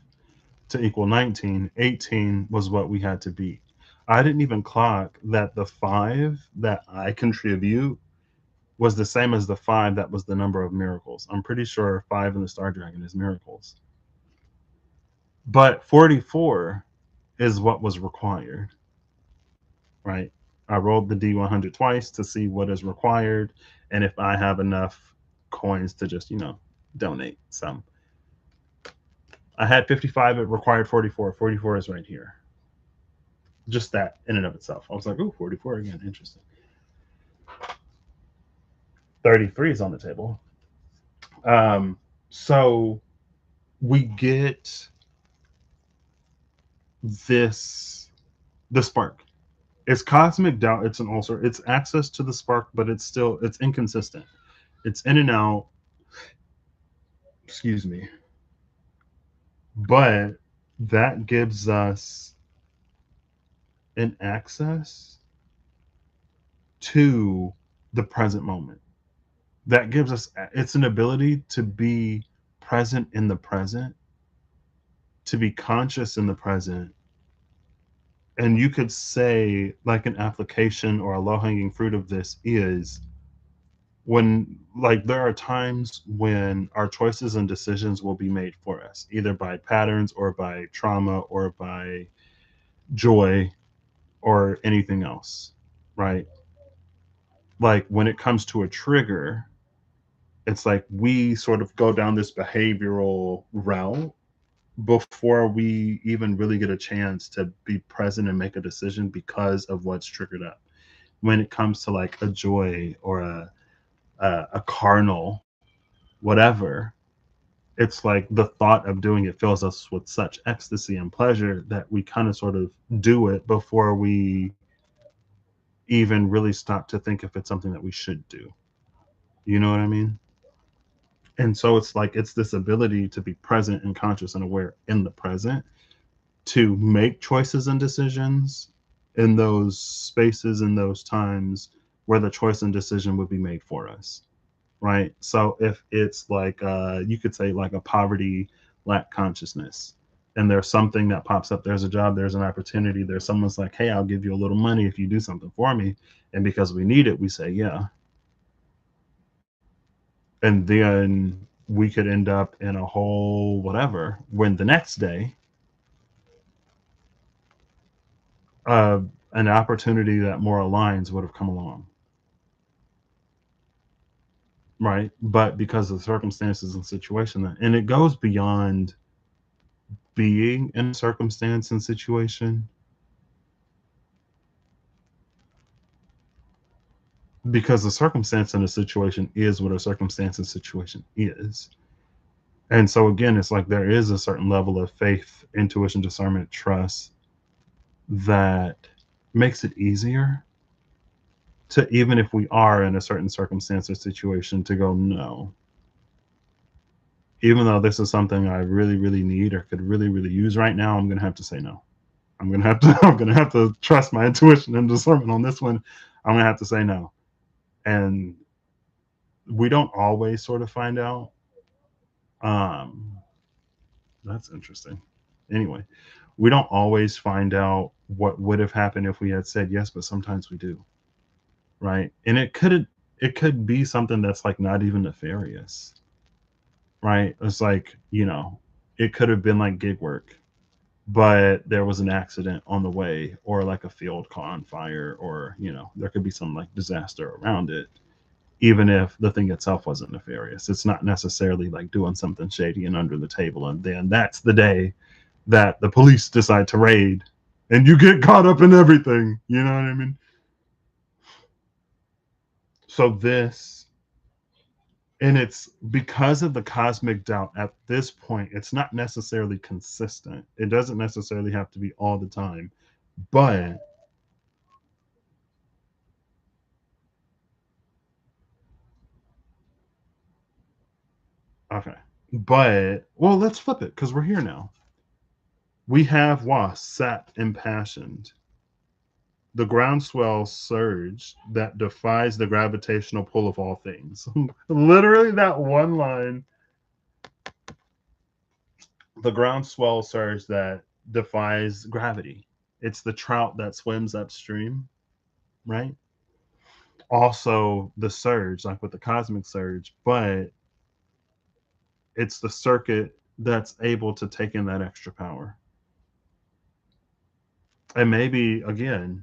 to equal 19. 18 was what we had to beat. I didn't even clock that the 5 that I contribute was the same as the 5 that was the number of miracles. I'm pretty sure 5 in the Star Dragon is miracles. But 44 is what was required, right? I rolled the D100 twice to see what is required and if I have enough coins to just, donate some. I had 55, it required 44. 44 is right here. Just that in and of itself. I was like, ooh, 44 again, interesting. 33 is on the table. So we get the spark. It's cosmic doubt. It's an ulcer. It's access to the spark, but it's inconsistent. It's in and out. Excuse me. But that gives us an access to the present moment. That gives us, it's an ability to be present in the present, to be conscious in the present. And you could say, like, an application or a low hanging fruit of this is when, like, there are times when our choices and decisions will be made for us, either by patterns or by trauma or by joy or anything else, right? Like, when it comes to a trigger, it's like we sort of go down this behavioral route before we even really get a chance to be present and make a decision because of what's triggered up. When it comes to like a joy or a carnal whatever, it's like the thought of doing it fills us with such ecstasy and pleasure that we kind of sort of do it before we even really stop to think if it's something that we should do. You know what I mean? And so it's like it's this ability to be present and conscious and aware in the present, to make choices and decisions in those spaces, in those times where the choice and decision would be made for us, right? So if it's like you could say like a poverty lack consciousness, and there's something that pops up, there's a job, there's an opportunity, there's someone's like, hey, I'll give you a little money if you do something for me, and because we need it, we say yeah. And then we could end up in a whole whatever when the next day uh, an opportunity that more aligns would have come along, right? But because of the circumstances and situation, and it goes beyond being in a circumstance and situation, because the circumstance and the situation is what a circumstance and situation is. And so again, it's like there is a certain level of faith, intuition, discernment, trust that makes it easier to, even if we are in a certain circumstance or situation, to go, no, even though this is something I really, really need or could really, really use right now, I'm gonna have to say no. I'm gonna have to trust my intuition and discernment on this one. I'm gonna have to say no. And we don't always sort of find out. Um, that's interesting. Anyway, we don't always find out what would have happened if we had said yes, but sometimes we do, right? And it could be something that's like not even nefarious, right? It's like, it could have been like gig work, but there was an accident on the way, or like a field caught on fire, or there could be some like disaster around it, even if the thing itself wasn't nefarious. It's not necessarily like doing something shady and under the table, and then that's the day that the police decide to raid and you get caught up in everything. You know what I mean? So this, and it's because of the cosmic doubt at this point, it's not necessarily consistent. It doesn't necessarily have to be all the time, but okay. But well, let's flip it because we're here now. We have Was sat impassioned. The groundswell surge that defies the gravitational pull of all things. Literally, that one line. The groundswell surge that defies gravity. It's the trout that swims upstream, right? also the surge, like with the cosmic surge, but it's the circuit that's able to take in that extra power. And maybe, again,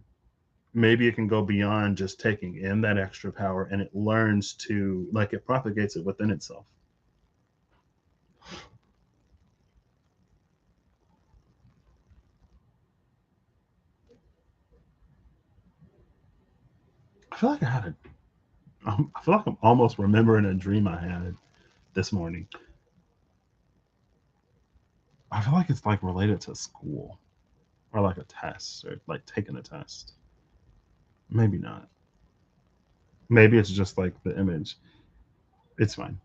maybe it can go beyond just taking in that extra power, and it learns to, like, it propagates it within itself. I feel like I feel like I'm almost remembering a dream I had this morning. I feel like it's like related to school or like a test or like taking a test. Maybe not. Maybe it's just like the image. It's fine.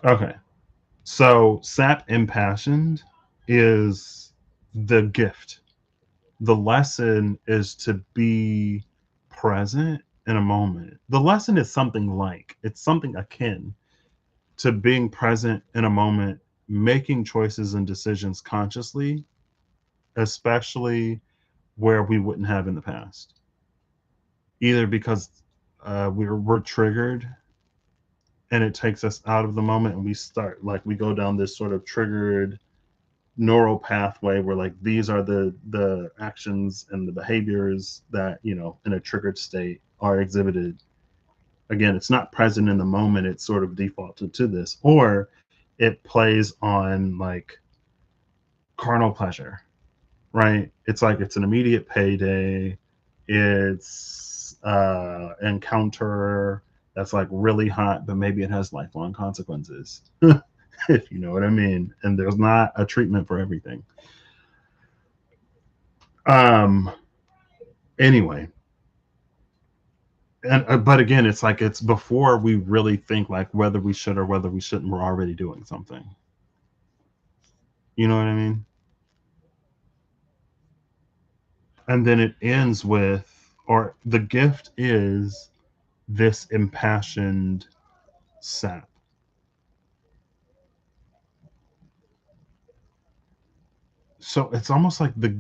Okay. So sap impassioned is the gift. The lesson is to be present in a moment. The lesson is something like, it's something akin to being present in a moment, making choices and decisions consciously, especially where we wouldn't have in the past. Either because we're triggered and it takes us out of the moment, and we start, like, we go down this sort of triggered neural pathway where, like, these are the actions and the behaviors that, in a triggered state are exhibited. Again, it's not present in the moment, it's sort of defaulted to this, or it plays on like carnal pleasure, right? It's like it's an immediate payday, it's encounter that's like really hot, but maybe it has lifelong consequences. If you know what I mean. And there's not a treatment for everything. Um anyway, and but again, it's like it's before we really think like whether we should or whether we shouldn't, we're already doing something. You know what I mean? And then it ends with, or the gift is this impassioned sap. So it's almost like the,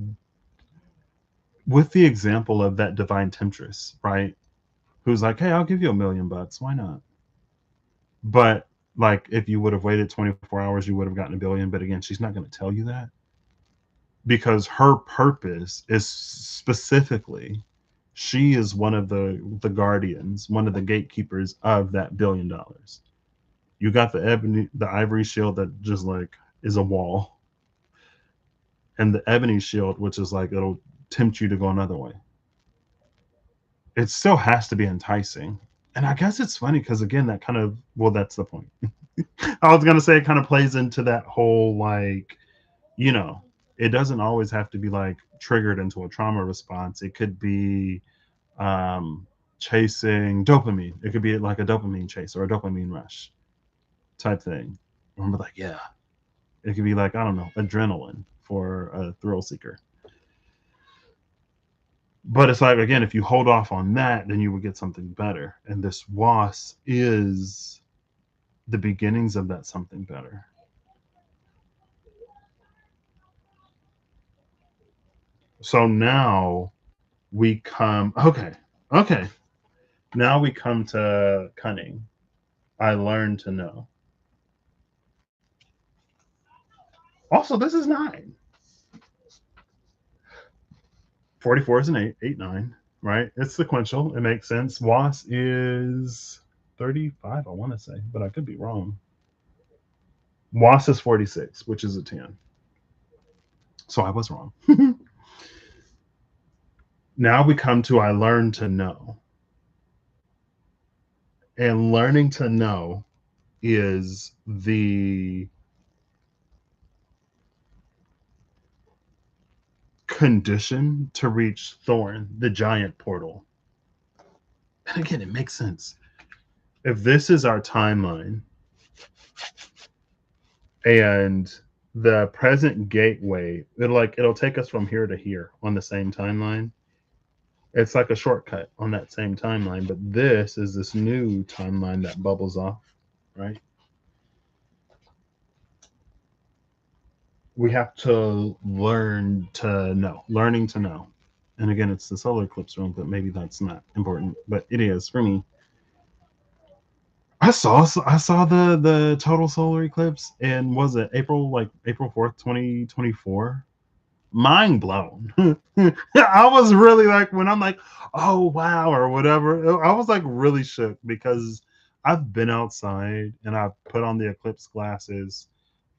with the example of that divine temptress, right? Who's like, hey, I'll give you $1 million. Why not? But like, if you would have waited 24 hours, you would have gotten 1 billion. But again, she's not going to tell you that, because her purpose is specifically, she is one of the guardians, one of the gatekeepers of that $1 billion. You got the ivory shield that just like is a wall, and the ebony shield, which is like it'll tempt you to go another way. It still has to be enticing. And I guess it's funny because again, that kind of, well, that's the point. I was gonna say it kind of plays into that whole like, you know, it doesn't always have to be like triggered into a trauma response. It could be um chasing dopamine. It could be like a dopamine chase or a dopamine rush type thing. Remember, like, yeah, it could be like, I don't know, adrenaline for a thrill seeker. But it's like, again, if you hold off on that, then you will get something better. And this was is the beginnings of that something better. So now we come, okay. Now we come to cunning. I learned to know. Also, this is 9. 44 is an 8, 8, 9, right? It's sequential. It makes sense. Was is 35, I want to say, but I could be wrong. Was is 46, which is a 10. So I was wrong. Now we come to I learned to know. And learning to know is the condition to reach Thorn, the giant portal. And again, it makes sense. If this is our timeline and the present gateway, it'll take us from here to here on the same timeline. It's like a shortcut on that same timeline, but this is this new timeline that bubbles off, right? We have to learn to know, learning to know. And again, it's the solar eclipse room, but maybe that's not important. But it is for me. I saw the total solar eclipse, and was it April 4th, 2024? Mind blown. I was really like, when I'm like, oh wow, or whatever, I was like really shook because I've been outside and I've put on the eclipse glasses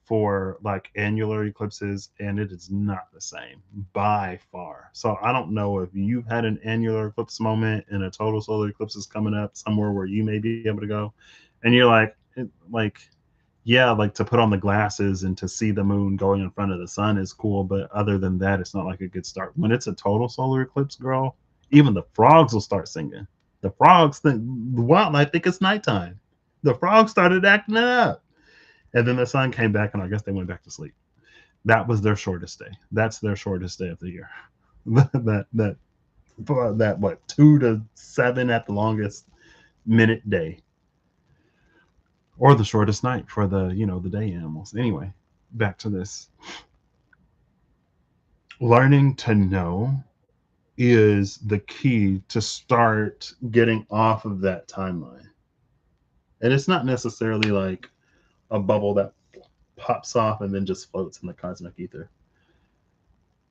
for like annular eclipses, and it is not the same by far. So I don't know if you've had an annular eclipse moment and a total solar eclipse is coming up somewhere where you may be able to go, and you're like, like, yeah, like to put on the glasses and to see the moon going in front of the sun is cool, but other than that, it's not like a good start. When it's a total solar eclipse, girl, even the frogs will start singing. The frogs think, wow, I think it's nighttime. The frogs started acting it up. And then the sun came back, and I guess they went back to sleep. That was their shortest day. That's their shortest day of the year. that what, 2 to 7 at the longest minute day, or the shortest night for the day animals. Anyway, back to this. Learning to know is the key to start getting off of that timeline. And it's not necessarily like a bubble that pops off and then just floats in the cosmic ether.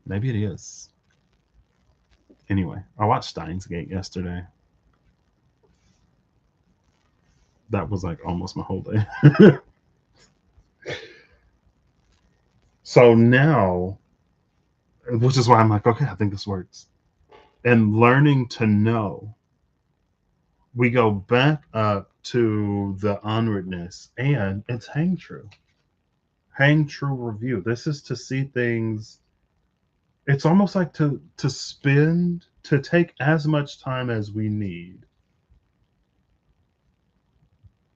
Maybe it is. Anyway, I watched Steins Gate yesterday. That was like almost my whole day. So now, which is why I'm like, okay, I think this works. And learning to know, we go back up to the onwardness, and it's hang true. Hang true review. This is to see things. It's almost like to take as much time as we need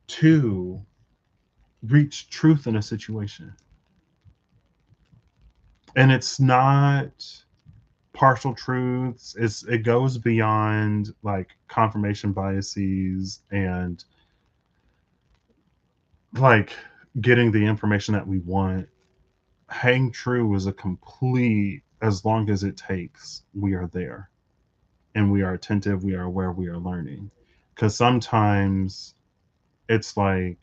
to reach truth in a situation. And it's not partial truths. It goes beyond like confirmation biases and like getting the information that we want. Hang true is a complete, as long as it takes, we are there, and we are attentive, we are aware, we are learning. Because sometimes it's like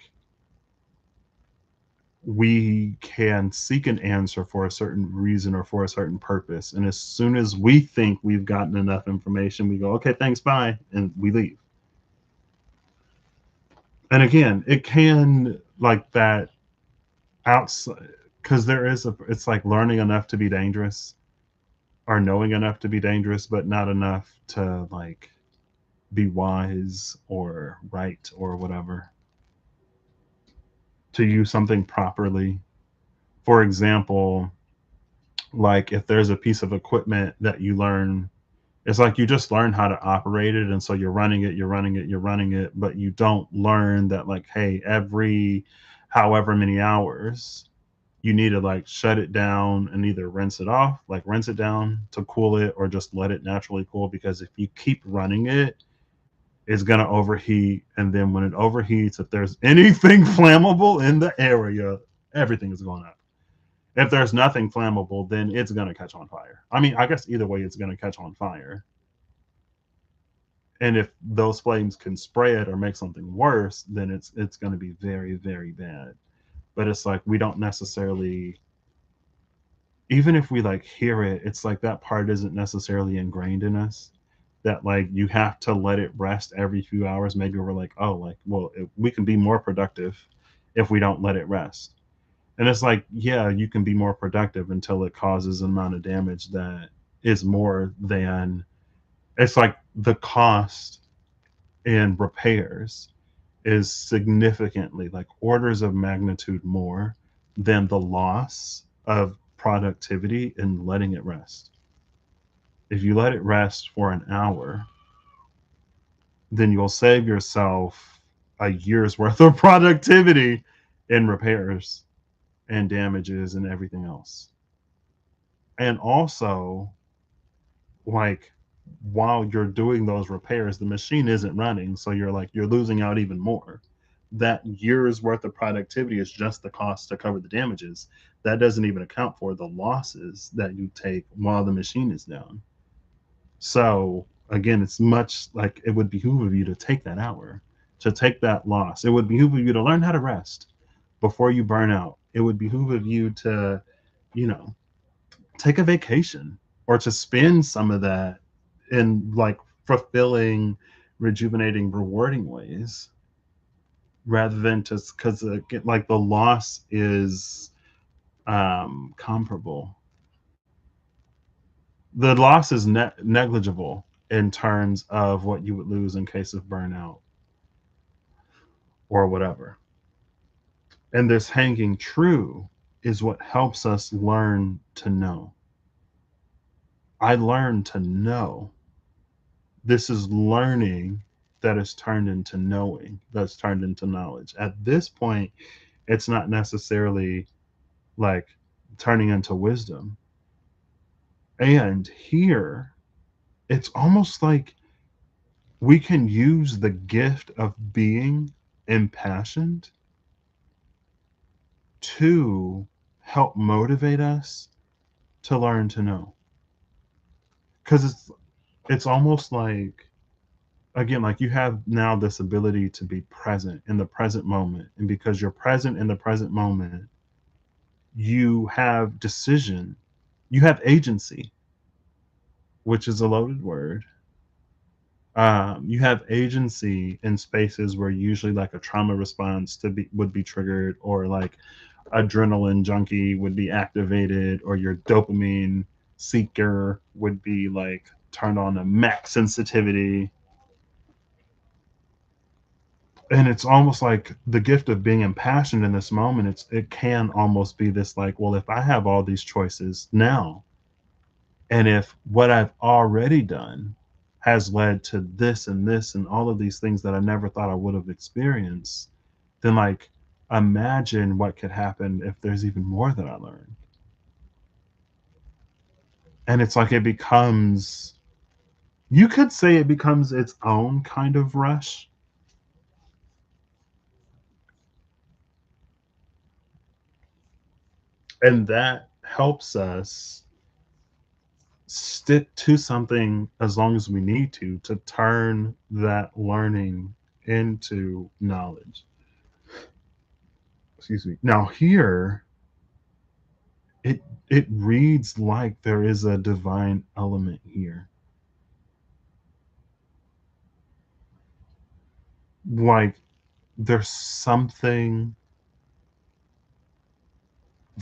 we can seek an answer for a certain reason or for a certain purpose. And as soon as we think we've gotten enough information, we go, okay, thanks, bye, and we leave. And again, it can like that outside, because it's like learning enough to be dangerous, or knowing enough to be dangerous, but not enough to like be wise or right or whatever, to use something properly. For example, like if there's a piece of equipment that you learn, it's like you just learn how to operate it, and so you're running it, but you don't learn that like, hey, every however many hours you need to like shut it down and either rinse it down to cool it, or just let it naturally cool, because if you keep running it, it's going to overheat, and then when it overheats, if there's anything flammable in the area, everything is going up. If there's nothing flammable, then it's going to catch on fire. I mean, I guess either way, it's going to catch on fire. And if those flames can spread or make something worse, then it's going to be very, very bad. But it's like we don't necessarily, even if we like hear it, it's like that part isn't necessarily ingrained in us, that like you have to let it rest every few hours. Maybe we're like, oh, like, well, we can be more productive if we don't let it rest. And it's like, yeah, you can be more productive until it causes an amount of damage that is more than, it's like the cost in repairs is significantly, like orders of magnitude more than the loss of productivity in letting it rest. If you let it rest for an hour, then you'll save yourself a year's worth of productivity in repairs and damages and everything else. And also, like, while you're doing those repairs, the machine isn't running, so you're losing out even more. That year's worth of productivity is just the cost to cover the damages. That doesn't even account for the losses that you take while the machine is down. So again, it's much like it would behoove of you to take that hour, to take that loss. It would behoove of you to learn how to rest before you burn out. It would behoove of you to, you know, take a vacation or to spend some of that in like fulfilling, rejuvenating, rewarding ways rather than just because like the loss is comparable. The loss is negligible in terms of what you would lose in case of burnout or whatever. And this hanging true is what helps us learn to know. I learned to know. This is learning that is turned into knowing, that's turned into knowledge. At this point, it's not necessarily like turning into wisdom. And here, it's almost like we can use the gift of being impassioned to help motivate us to learn to know. Because it's almost like, again, like you have now this ability to be present in the present moment, and because you're present in the present moment, you have decision, you have agency, which is a loaded word. You have agency in spaces where usually like a trauma response to be would be triggered, or like adrenaline junkie would be activated, or your dopamine seeker would be like turned on to max sensitivity. And it's almost like the gift of being impassioned in this moment, it can almost be this like, well, if I have all these choices now, and if what I've already done has led to this and this and all of these things that I never thought I would have experienced, then like imagine what could happen if there's even more that I learn. And it's like it becomes, you could say it becomes its own kind of rush. And that helps us stick to something as long as we need to turn that learning into knowledge. Excuse me. Now here it reads like there is a divine element here. Like there's something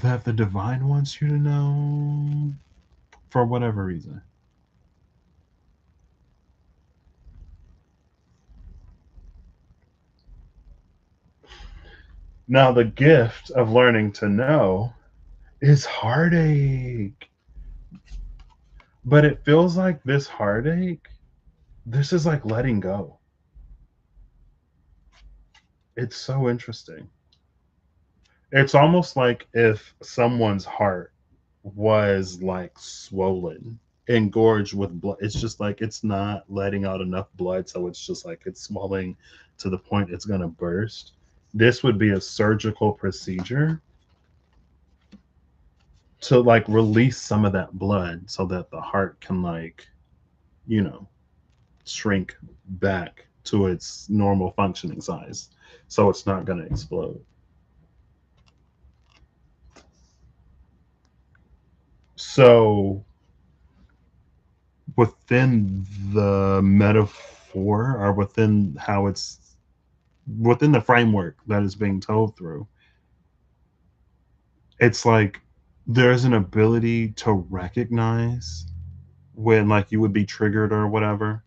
that the divine wants you to know for whatever reason. Now the gift of learning to know is heartache. But it feels like this heartache, this is like letting go. It's so interesting. It's almost like if someone's heart was like swollen, engorged with blood. It's just like it's not letting out enough blood, so it's just like it's swelling to the point it's gonna burst. This would be a surgical procedure to like release some of that blood so that the heart can like, you know, shrink back to its normal functioning size. So it's not gonna explode. So within the metaphor, or within how it's within the framework that is being told through, it's like there's an ability to recognize when like you would be triggered or whatever,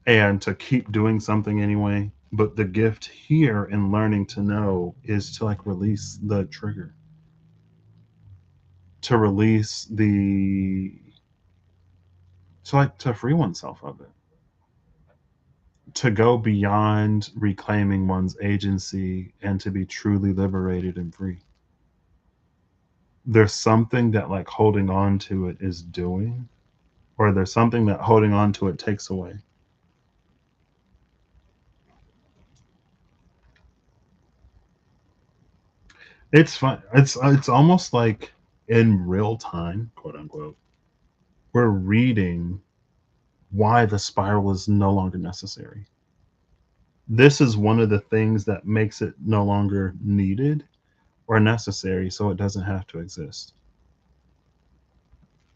and to keep doing something anyway. But the gift here in learning to know is to like release the trigger, to release the, to like to free oneself of it, to go beyond reclaiming one's agency and to be truly liberated and free. There's something that like holding on to it is doing, or there's something that holding on to it takes away. It's fun. It's almost like in real time, quote unquote. we're reading why the spiral is no longer necessary. This is one of the things that makes it no longer needed or necessary, so it doesn't have to exist.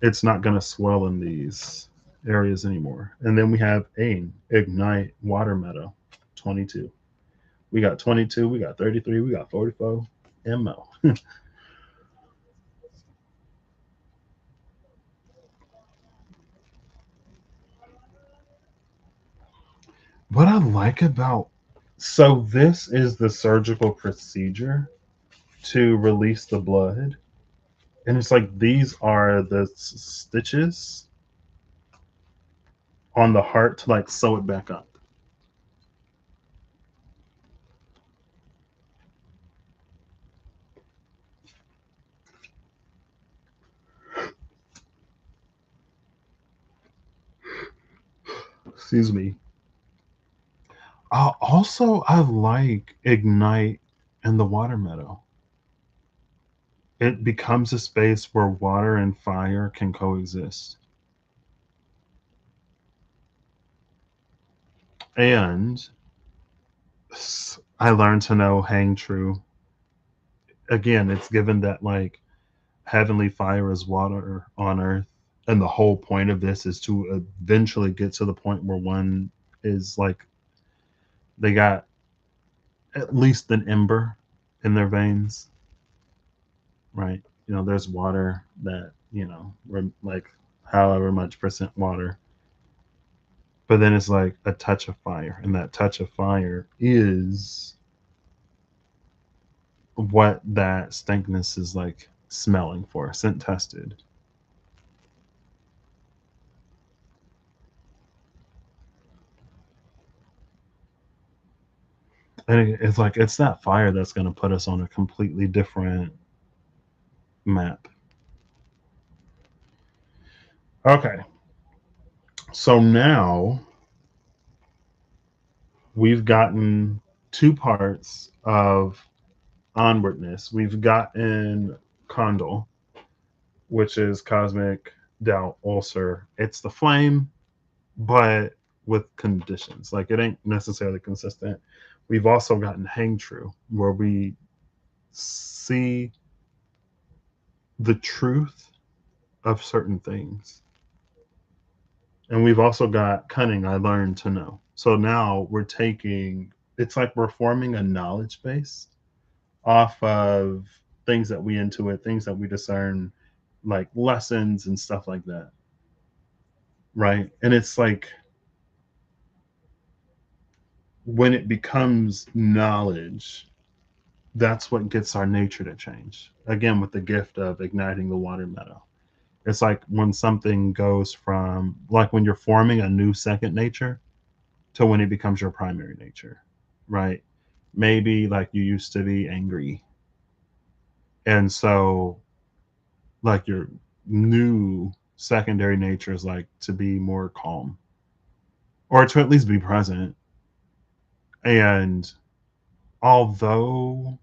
It's not going to swell in these areas anymore. And then we have AIM, Ignite Water Meadow, 22. We got 22, we got 33, we got 44, MO. What I like about, so this is the surgical procedure to release the blood. And it's like these are the stitches on the heart to like sew it back up. Excuse me. Also, I like Ignite and the Water Meadow. It becomes a space where water and fire can coexist. And I learned to know hang true. Again, it's given that like heavenly fire is water on earth. And the whole point of this is to eventually get to the point where one is like they got at least an ember in their veins, right? There's water that, we're like however much percent water. But then it's like a touch of fire. And that touch of fire is what that stankness is like smelling for, scent tested. And it's like it's that fire that's going to put us on a completely different map. Okay. So now we've gotten two parts of onwardness. We've gotten Condal, which is cosmic doubt ulcer. It's the flame, but with conditions. Like it ain't necessarily consistent. We've also gotten hang true, where we see the truth of certain things. And we've also got cunning, I learned to know. So now we're taking, it's like we're forming a knowledge base off of things that we intuit, things that we discern, like lessons and stuff like that. Right. And it's like when it becomes knowledge, that's what gets our nature to change. Again, with the gift of igniting the water meadow. It's like when something goes from, like when you're forming a new second nature to when it becomes your primary nature, right? Maybe like you used to be angry. And so, like, your new secondary nature is like to be more calm or to at least be present. And although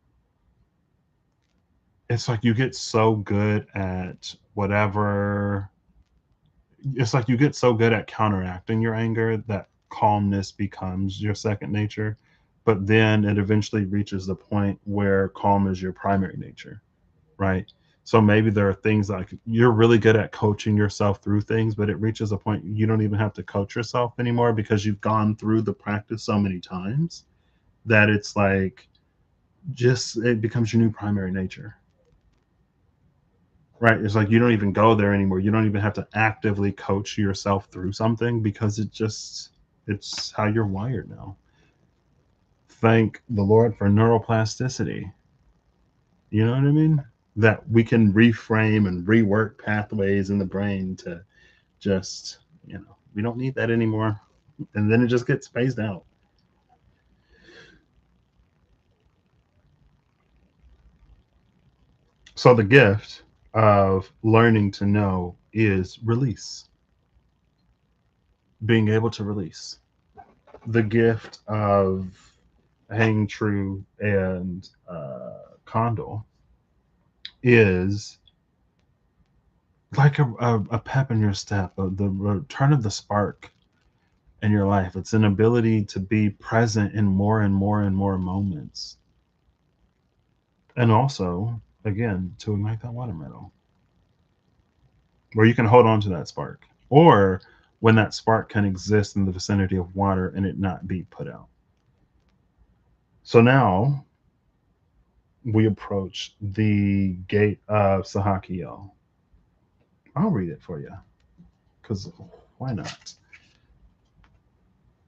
it's like you get so good at whatever, it's like you get so good at counteracting your anger that calmness becomes your second nature. But then it eventually reaches the point where calm is your primary nature, right? So maybe there are things like you're really good at coaching yourself through things, but it reaches a point you don't even have to coach yourself anymore because you've gone through the practice so many times that it's like just it becomes your new primary nature. Right. It's like you don't even go there anymore. You don't even have to actively coach yourself through something because it's how you're wired now. Thank the Lord for neuroplasticity. You know what I mean? That we can reframe and rework pathways in the brain to just, we don't need that anymore. And then it just gets phased out. So the gift of learning to know is release, being able to release. The gift of hang true and condor is like a pep in your step, the return of the spark in your life. It's an ability to be present in more and more and more moments. And also, again, to ignite that water metal, where you can hold on to that spark. Or when that spark can exist in the vicinity of water and it not be put out. So now we approach the gate of Sahakiel. I'll read it for you, because why not?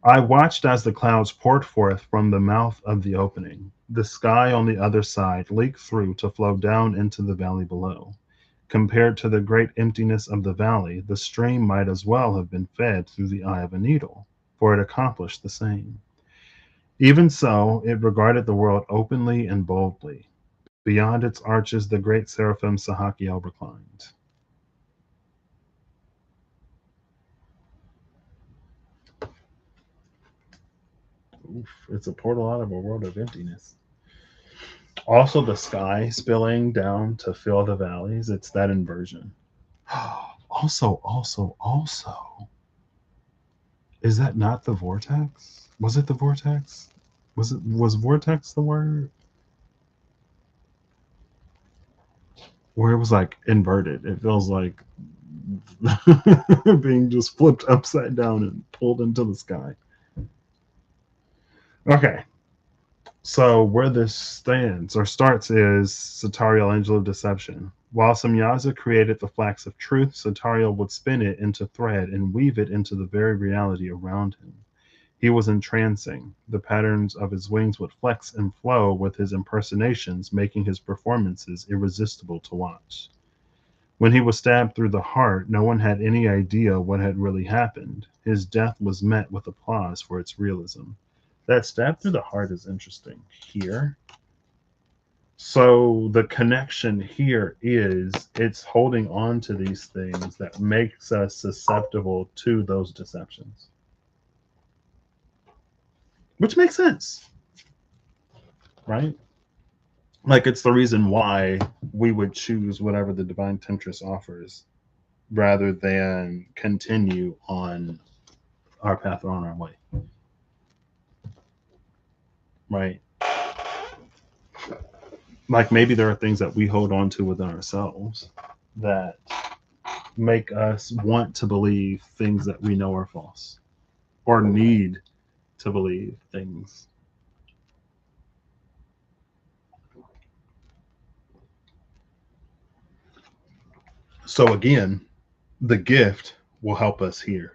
I watched as the clouds poured forth from the mouth of the opening. The sky on the other side leaked through to flow down into the valley below. Compared to the great emptiness of the valley, the stream might as well have been fed through the eye of a needle, for it accomplished the same. Even so, it regarded the world openly and boldly. Beyond its arches, the great seraphim Sahakiel reclined. Oof, it's a portal out of a world of emptiness. Also, the sky spilling down to fill the valleys, it's that inversion. Also, is that not the vortex? Was it the vortex? Was vortex the word? Where it was like inverted. It feels like being just flipped upside down and pulled into the sky. Okay. So where this stands or starts is Satariel, Angel of Deception. While Samyaza created the flax of truth, Satariel would spin it into thread and weave it into the very reality around him. He was entrancing. The patterns of his wings would flex and flow with his impersonations, making his performances irresistible to watch. When he was stabbed through the heart, no one had any idea what had really happened. His death was met with applause for its realism. That stab through the heart is interesting here. So the connection here is it's holding on to these things that makes us susceptible to those deceptions, which makes sense, right? Like it's the reason why we would choose whatever the divine temptress offers rather than continue on our path or on our way, right? Like maybe there are things that we hold on to within ourselves that make us want to believe things that we know are false or need to believe things. So again, the gift will help us here.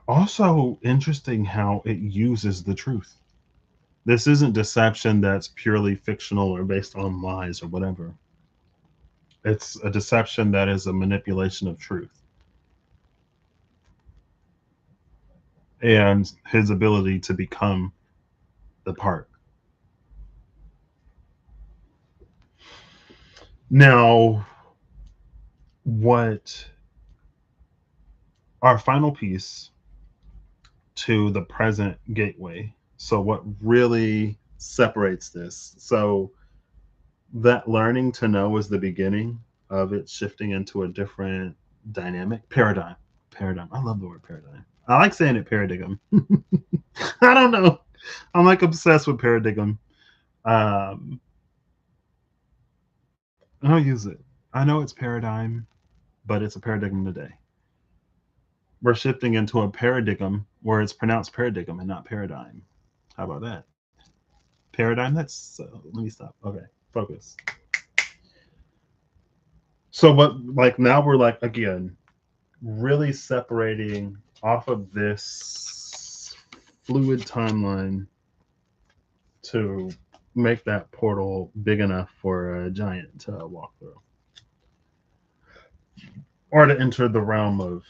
Also interesting how it uses the truth. This isn't deception that's purely fictional or based on lies or whatever. It's a deception that is a manipulation of truth and his ability to become the part. Now, what our final piece to the present gateway. So, what really separates this? So, that learning to know is the beginning of it shifting into a different dynamic paradigm. Paradigm. I love the word paradigm. I like saying it paradigm. I don't know. I'm like obsessed with paradigm. Um, I don't use it. I know it's paradigm, but it's a paradigm today. We're shifting into a paradigm where it's pronounced paradigm and not paradigm. How about that? Paradigm. That's let me stop. Okay, focus. So, but like now we're like again really separating off of this fluid timeline to make that portal big enough for a giant to walk through or to enter the realm of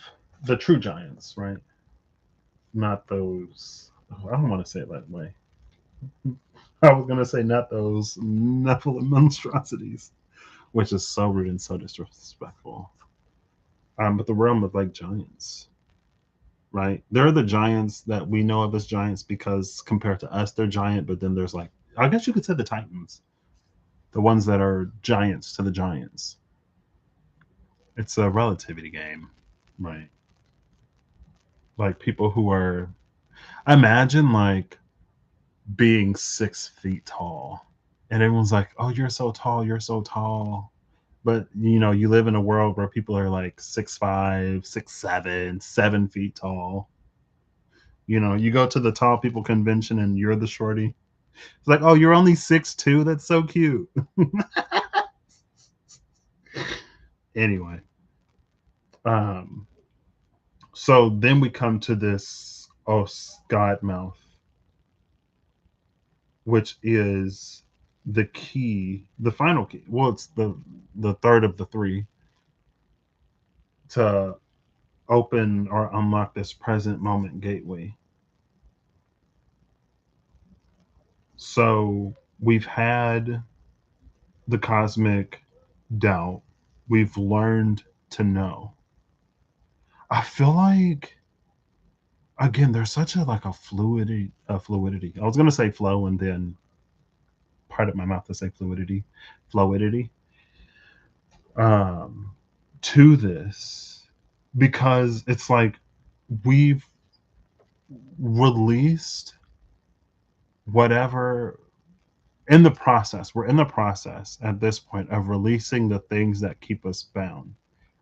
the true giants, right? Not those. I don't want to say it that way. I was gonna say not those Nephilim monstrosities, which is so rude and so disrespectful. But the realm of like giants, right? There are the giants that we know of as giants because compared to us, they're giant. But then there's like I guess you could say the Titans, the ones that are giants to the giants. It's a relativity game, right? Like people who are, imagine like being 6 feet tall, and everyone's like, "Oh, you're so tall, you're so tall." But you live in a world where people are like 6'5", 6'7", 7 feet tall. You go to the tall people convention and you're the shorty. It's like, oh, you're only 6'2". That's so cute. Anyway, um, so then we come to this God mouth, which is the key, the final key. Well, it's the third of the three to open or unlock this present moment gateway. So we've had the cosmic doubt. We've learned to know. I feel like again, there's such a like a fluidity. I was gonna say flow and then parted my mouth to say fluidity. Um, to this because it's like we've released whatever in the process. We're in the process at this point of releasing the things that keep us bound,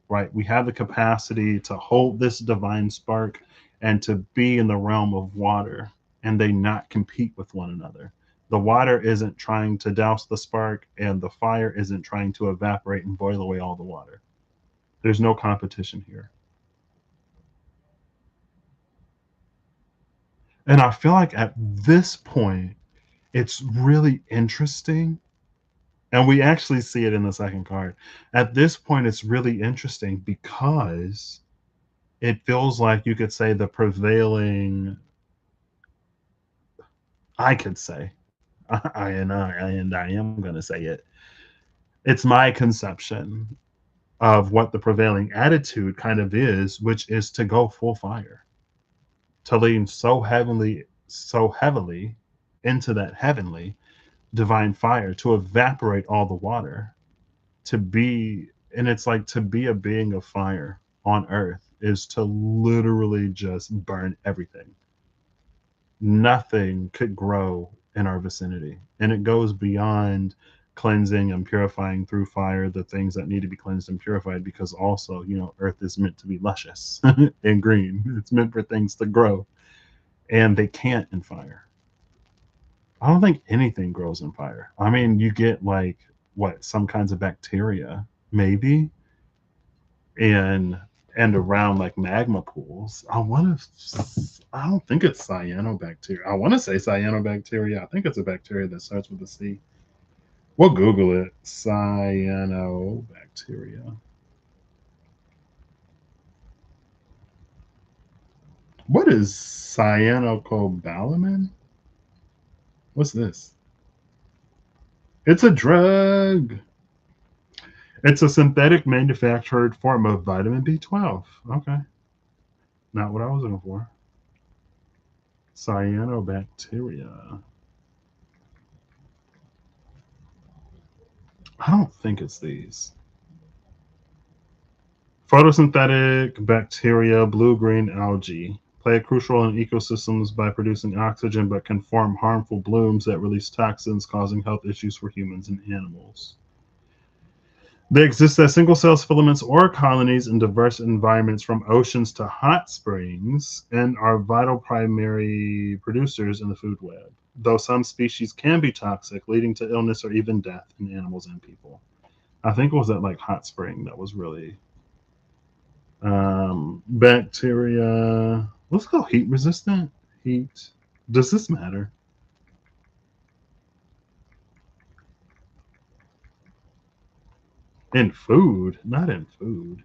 right? We have the capacity to hold this divine spark and to be in the realm of water, and they not compete with one another. The water isn't trying to douse the spark, and the fire isn't trying to evaporate and boil away all the water. There's no competition here. And I feel like at this point, it's really interesting. And we actually see it in the second card. At this point, it's really interesting because it feels like you could say the prevailing, I could say, I am going to say it. It's my conception of what the prevailing attitude kind of is, which is to go full fire, to lean so heavily into that heavenly divine fire, to evaporate all the water, to be, and it's like to be a being of fire on earth is to literally just burn everything. Nothing could grow in our vicinity. And it goes beyond cleansing and purifying through fire the things that need to be cleansed and purified, because also, earth is meant to be luscious and green. It's meant for things to grow, and they can't in fire. I don't think anything grows in fire. I mean, you get like what, some kinds of bacteria, maybe, and around like magma pools. I don't think it's cyanobacteria. I want to say cyanobacteria. I think it's a bacteria that starts with a C. We'll Google it. Cyanobacteria. What is cyanocobalamin? What's this? It's a drug. It's a synthetic manufactured form of vitamin B12. Okay. Not what I was looking for. Cyanobacteria. I don't think it's these. Photosynthetic bacteria, blue-green algae play a crucial role in ecosystems by producing oxygen but can form harmful blooms that release toxins, causing health issues for humans and animals. They exist as single cell filaments or colonies in diverse environments from oceans to hot springs and are vital primary producers in the food web, though some species can be toxic, leading to illness or even death in animals and people. I think it was that like hot spring that was really bacteria. Let's go heat resistant. Heat. Does this matter? In food? Not in food.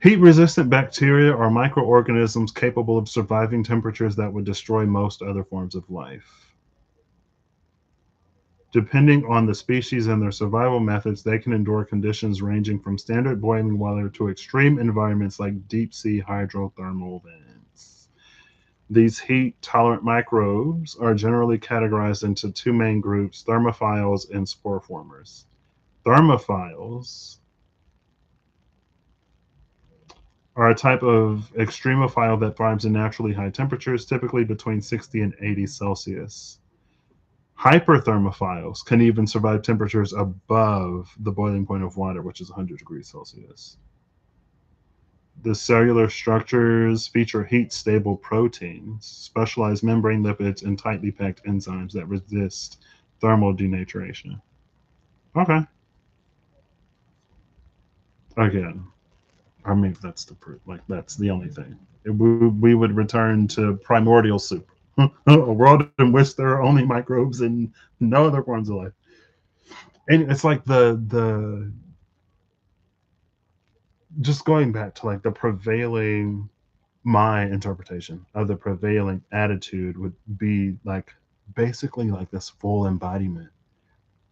Heat resistant bacteria are microorganisms capable of surviving temperatures that would destroy most other forms of life. Depending on the species and their survival methods, they can endure conditions ranging from standard boiling weather to extreme environments like deep sea hydrothermal vents. These heat tolerant microbes are generally categorized into two main groups: thermophiles and spore formers. Thermophiles are a type of extremophile that thrives in naturally high temperatures, typically between 60 and 80 Celsius. Hyperthermophiles can even survive temperatures above the boiling point of water, which is 100 degrees Celsius. The cellular structures feature heat stable proteins, specialized membrane lipids, and tightly packed enzymes that resist thermal denaturation. Okay. Again, I mean, that's the proof. Like, that's the only thing. We would return to primordial soup, a world in which there are only microbes and no other forms of life. And it's like the just going back to like the prevailing, my interpretation of the prevailing attitude would be like basically like this full embodiment.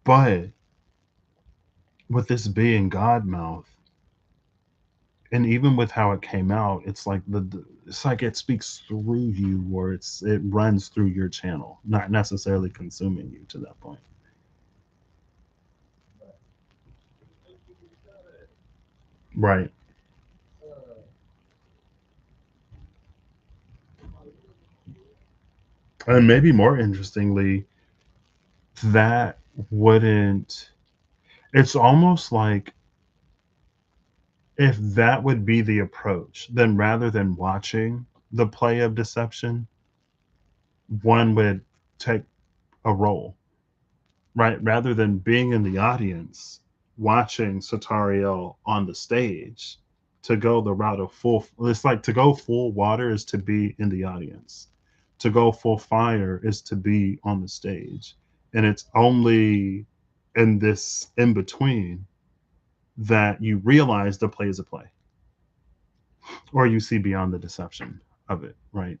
But with this being God mouth, and even with how it came out, it's like it's like it speaks through you, or it runs through your channel, not necessarily consuming you to that point. Right. And maybe more interestingly, that wouldn't, it's almost like if that would be the approach, then rather than watching the play of deception, one would take a role, right? Rather than being in the audience watching Satariel on the stage, to go the route of full, it's like to go full water is to be in the audience. To go full fire is to be on the stage. And it's only in this in between that you realize the play is a play, or you see beyond the deception of it, right?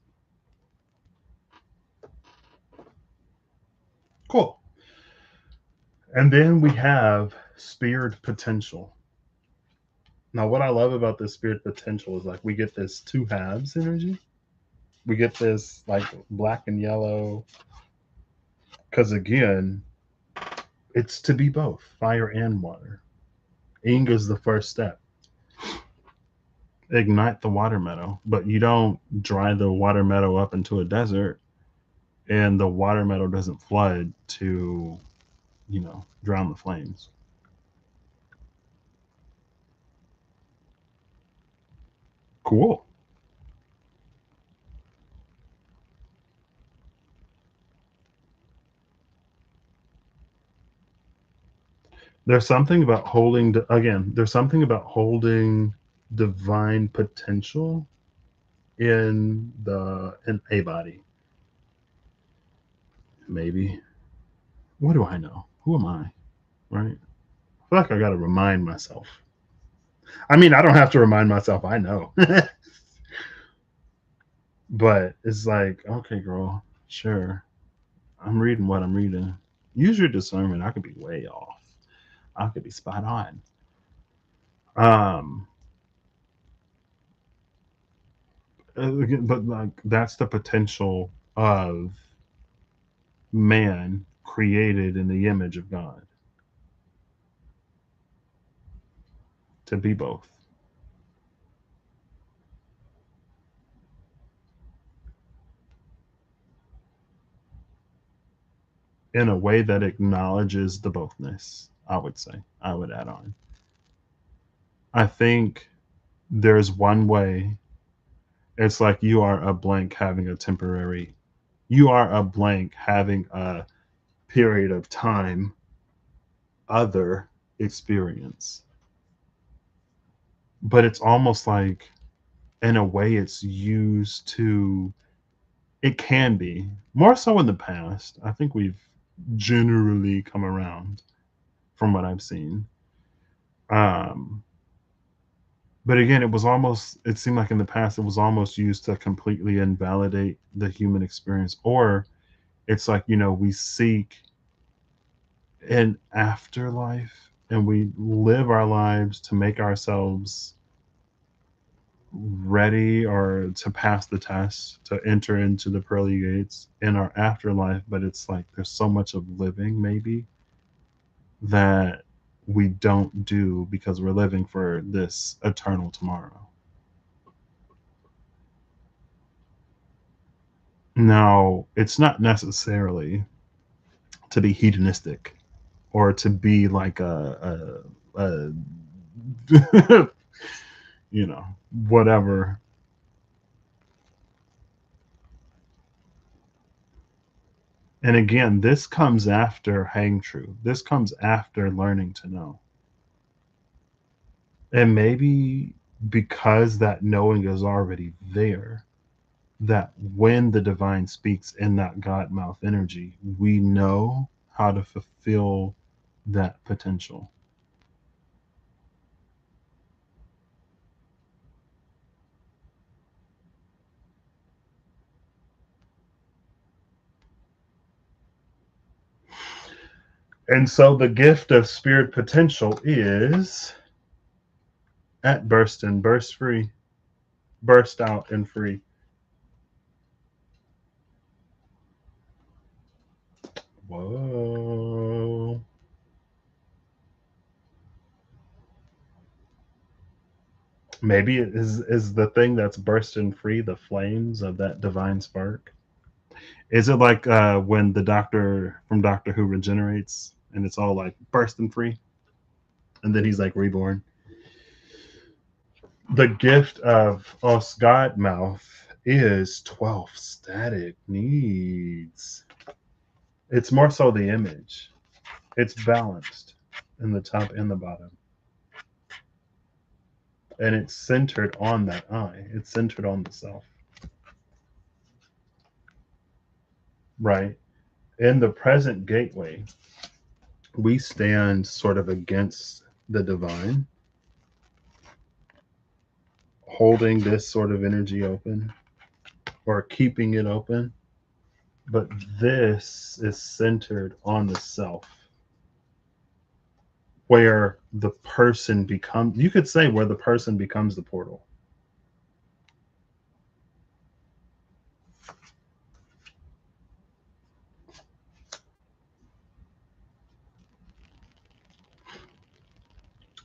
Cool. And then we have spirit potential. Now, what I love about this spirit potential is like we get this two halves energy. We get this like black and yellow, because again, it's to be both fire and water. Ing is the first step. Ignite the water meadow, but you don't dry the water meadow up into a desert, and the water meadow doesn't flood to, drown the flames. Cool. There's something about there's something about holding divine potential in a body. Maybe. What do I know? Who am I? Right? I feel like I got to remind myself. I mean, I don't have to remind myself. I know. But it's like, okay, girl, sure. I'm reading what I'm reading. Use your discernment. I could be way off. I could be spot on. Um, but like that's the potential of man created in the image of God to be both in a way that acknowledges the bothness. I would say, I would add on. I think there's one way. It's like you are a blank having a temporary, you are a blank having a period of time, other experience. But it's almost like, in a way, it's used to, it can be more so in the past. I think we've generally come around from what I've seen. Um, but again, it seemed like in the past, it was almost used to completely invalidate the human experience. Or it's like, we seek an afterlife and we live our lives to make ourselves ready or to pass the test to enter into the pearly gates in our afterlife, but it's like there's so much of living maybe that we don't do because we're living for this eternal tomorrow. Now, it's not necessarily to be hedonistic or to be like a you know, whatever. And again, this comes after hang true. This comes after learning to know. And maybe because that knowing is already there, that when the divine speaks in that God mouth energy, we know how to fulfill that potential. And so the gift of spirit potential is at burst and burst free, burst out and free. Whoa. Maybe it is the thing that's bursting free the flames of that divine spark. Is it like when the doctor from Doctor Who regenerates and it's all like bursting free and then he's like reborn? The gift of us God mouth is 12 static needs. It's more so the image. It's balanced in the top and the bottom. And it's centered on that I. It's centered on the self. Right? In the present gateway, we stand sort of against the divine, holding this sort of energy open or keeping it open. But this is centered on the self, where the person becomes, you could say, where the person becomes the portal.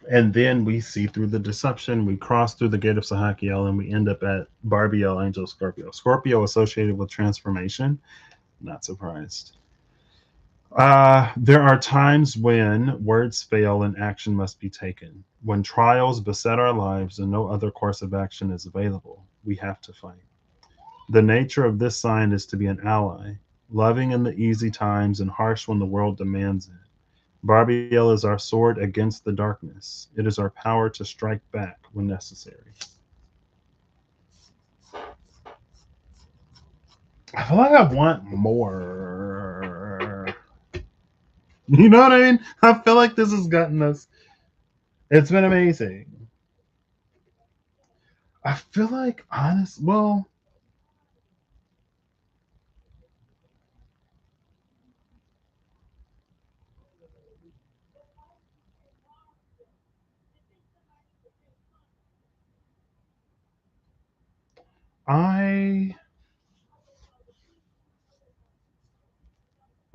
And then we see through the deception, we cross through the gate of Sahakiel, and we end up at Barbiel, Angel Scorpio. Scorpio associated with transformation. Not surprised. There are times when words fail and action must be taken. When trials beset our lives and no other course of action is available, we have to fight. The nature of this sign is to be an ally, loving in the easy times and harsh when the world demands it. Barbiel is our sword against the darkness. It is our power to strike back when necessary. I feel like I want more. You know what I mean? I feel like this has gotten us. It's been amazing. I feel like honest. Well, I.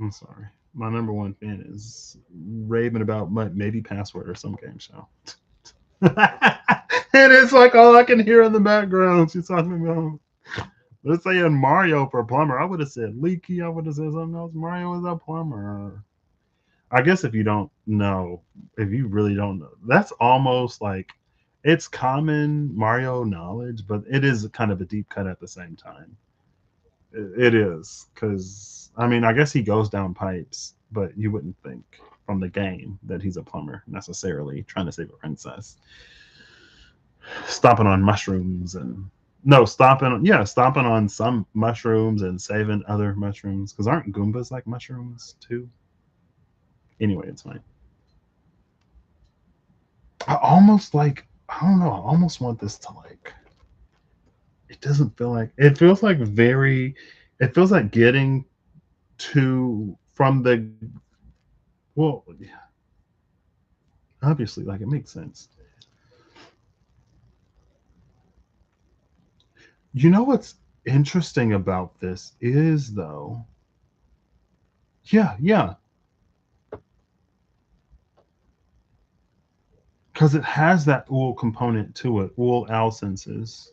I'm sorry. My number one fan is raving about maybe Password or some game show. And it's like all I can hear in the background. She's talking about. Let's say in Mario for plumber. I would have said leaky. I would have said something else. Mario is a plumber. I guess if you don't know, if you really don't know, that's almost like it's common Mario knowledge, but it is kind of a deep cut at the same time. It is because I mean, I guess he goes down pipes, but you wouldn't think from the game that he's a plumber necessarily trying to save a princess, stomping on mushrooms and no stomping on some mushrooms and saving other mushrooms because aren't Goombas like mushrooms too? Anyway, it's fine. I almost like I don't know. I almost want this to like. It doesn't feel like it feels like very. It feels like getting to from the well, yeah, obviously, like it makes sense. You know what's interesting about this is, though, yeah, because it has that ool component to it, ool alcenses,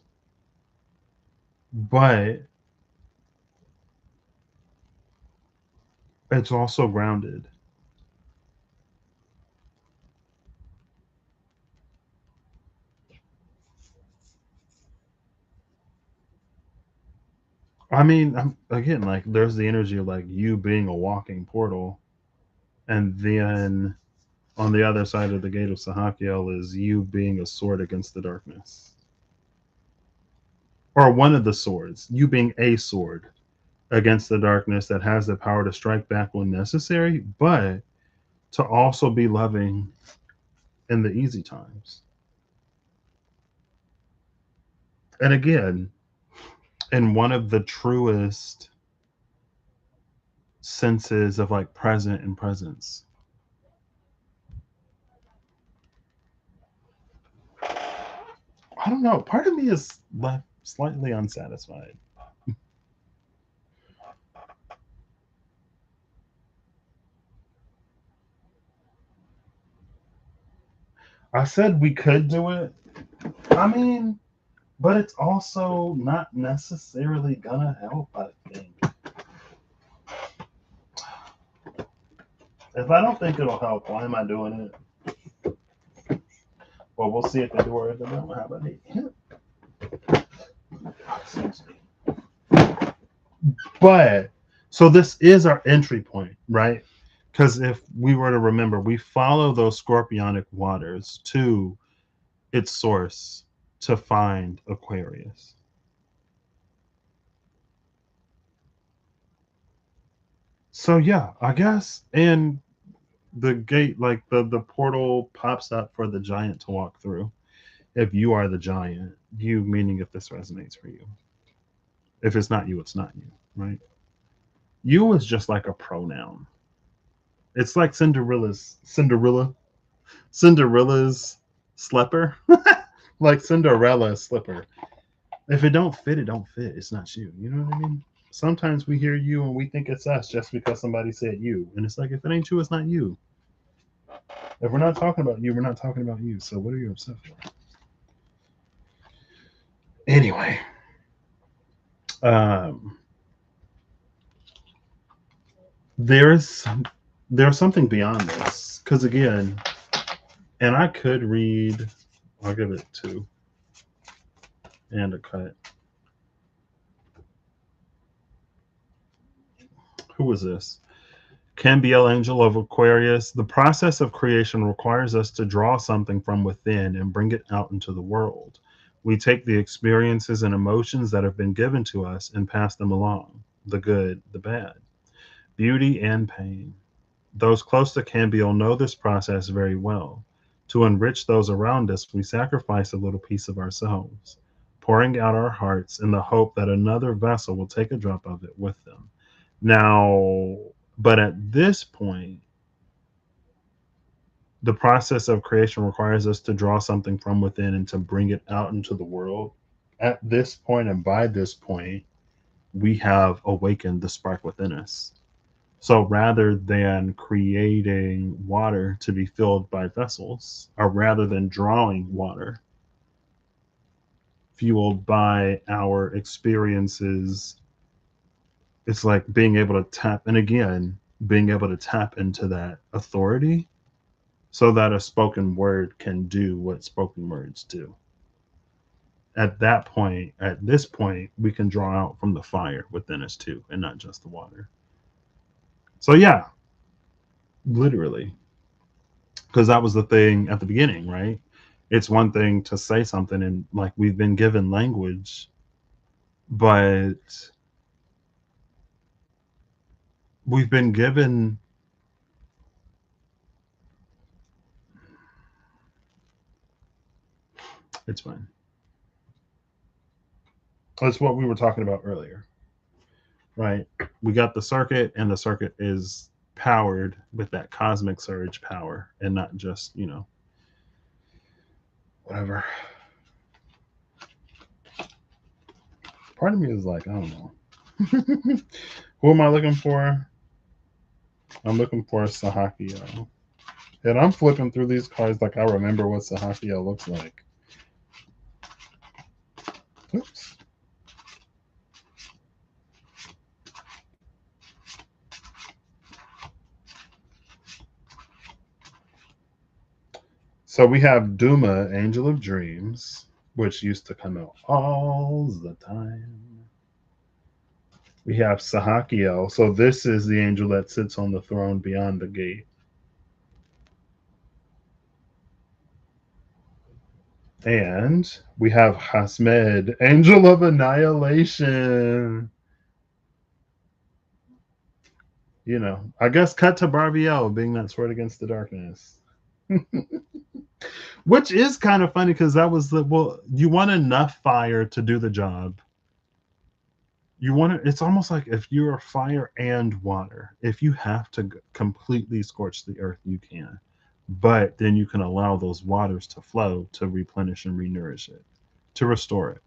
but it's also grounded. I mean, again, like there's the energy of like you being a walking portal, and then on the other side of the gate of Sahakiel is you being a sword against the darkness, or one of the swords, you being a sword against the darkness that has the power to strike back when necessary, but to also be loving in the easy times. And again, in one of the truest senses of like present and presence. I don't know. Part of me is left slightly unsatisfied. I said we could do it. I mean, but it's also not necessarily gonna help, I think. If I don't think it'll help, why am I doing it? Well, we'll see if they do or if they don't. How about it? Excuse me. But so this is our entry point, right? Because if we were to remember, we follow those scorpionic waters to its source to find Aquarius. So yeah, I guess, and the gate, like the portal pops up for the giant to walk through. If you are the giant, you meaning if this resonates for you. If it's not you, it's not you, right? You is just like a pronoun. It's like Cinderella's slipper. Like Cinderella's slipper. If it don't fit, it don't fit. It's not you. You know what I mean? Sometimes we hear you and we think it's us just because somebody said you. And it's like, if it ain't you, it's not you. If we're not talking about you, we're not talking about you. So what are you upset for? Anyway, um, there's there's something beyond this. Because again, and I could read, I'll give it two and a cut. Who was this? Cambiel Angel of Aquarius. The process of creation requires us to draw something from within and bring it out into the world. We take the experiences and emotions that have been given to us and pass them along, the good, the bad, beauty, and pain. Those close to Cambiel know this process very well. To enrich those around us, we sacrifice a little piece of ourselves, pouring out our hearts in the hope that another vessel will take a drop of it with them. Now, but at this point, the process of creation requires us to draw something from within and to bring it out into the world. At this point, and by this point, we have awakened the spark within us. So rather than creating water to be filled by vessels, or rather than drawing water fueled by our experiences, it's like being able to tap, and again, being able to tap into that authority so that a spoken word can do what spoken words do. At that point, at this point, we can draw out from the fire within us too, and not just the water. So, yeah, literally, because that was the thing at the beginning, right? It's one thing to say something, and like we've been given language, but we've been given, it's fine. That's what we were talking about earlier, right? We got the circuit, and the circuit is powered with that cosmic surge power and not just, whatever. Part of me is like, I don't know. Who am I looking for? I'm looking for Sahakio. And I'm flipping through these cards like I remember what Sahakio looks like. Oops. So we have Duma, Angel of Dreams, which used to come out all the time. We have Sahakio. So this is the angel that sits on the throne beyond the gate. And we have Hasmed, Angel of Annihilation. You know, I guess cut to Barbiel being that sword against the darkness. Which is kind of funny because that was well, you want enough fire to do the job. You want to, it's almost like if you are fire and water, if you have to completely scorch the earth, you can. But then you can allow those waters to flow to replenish and renourish it, to restore it.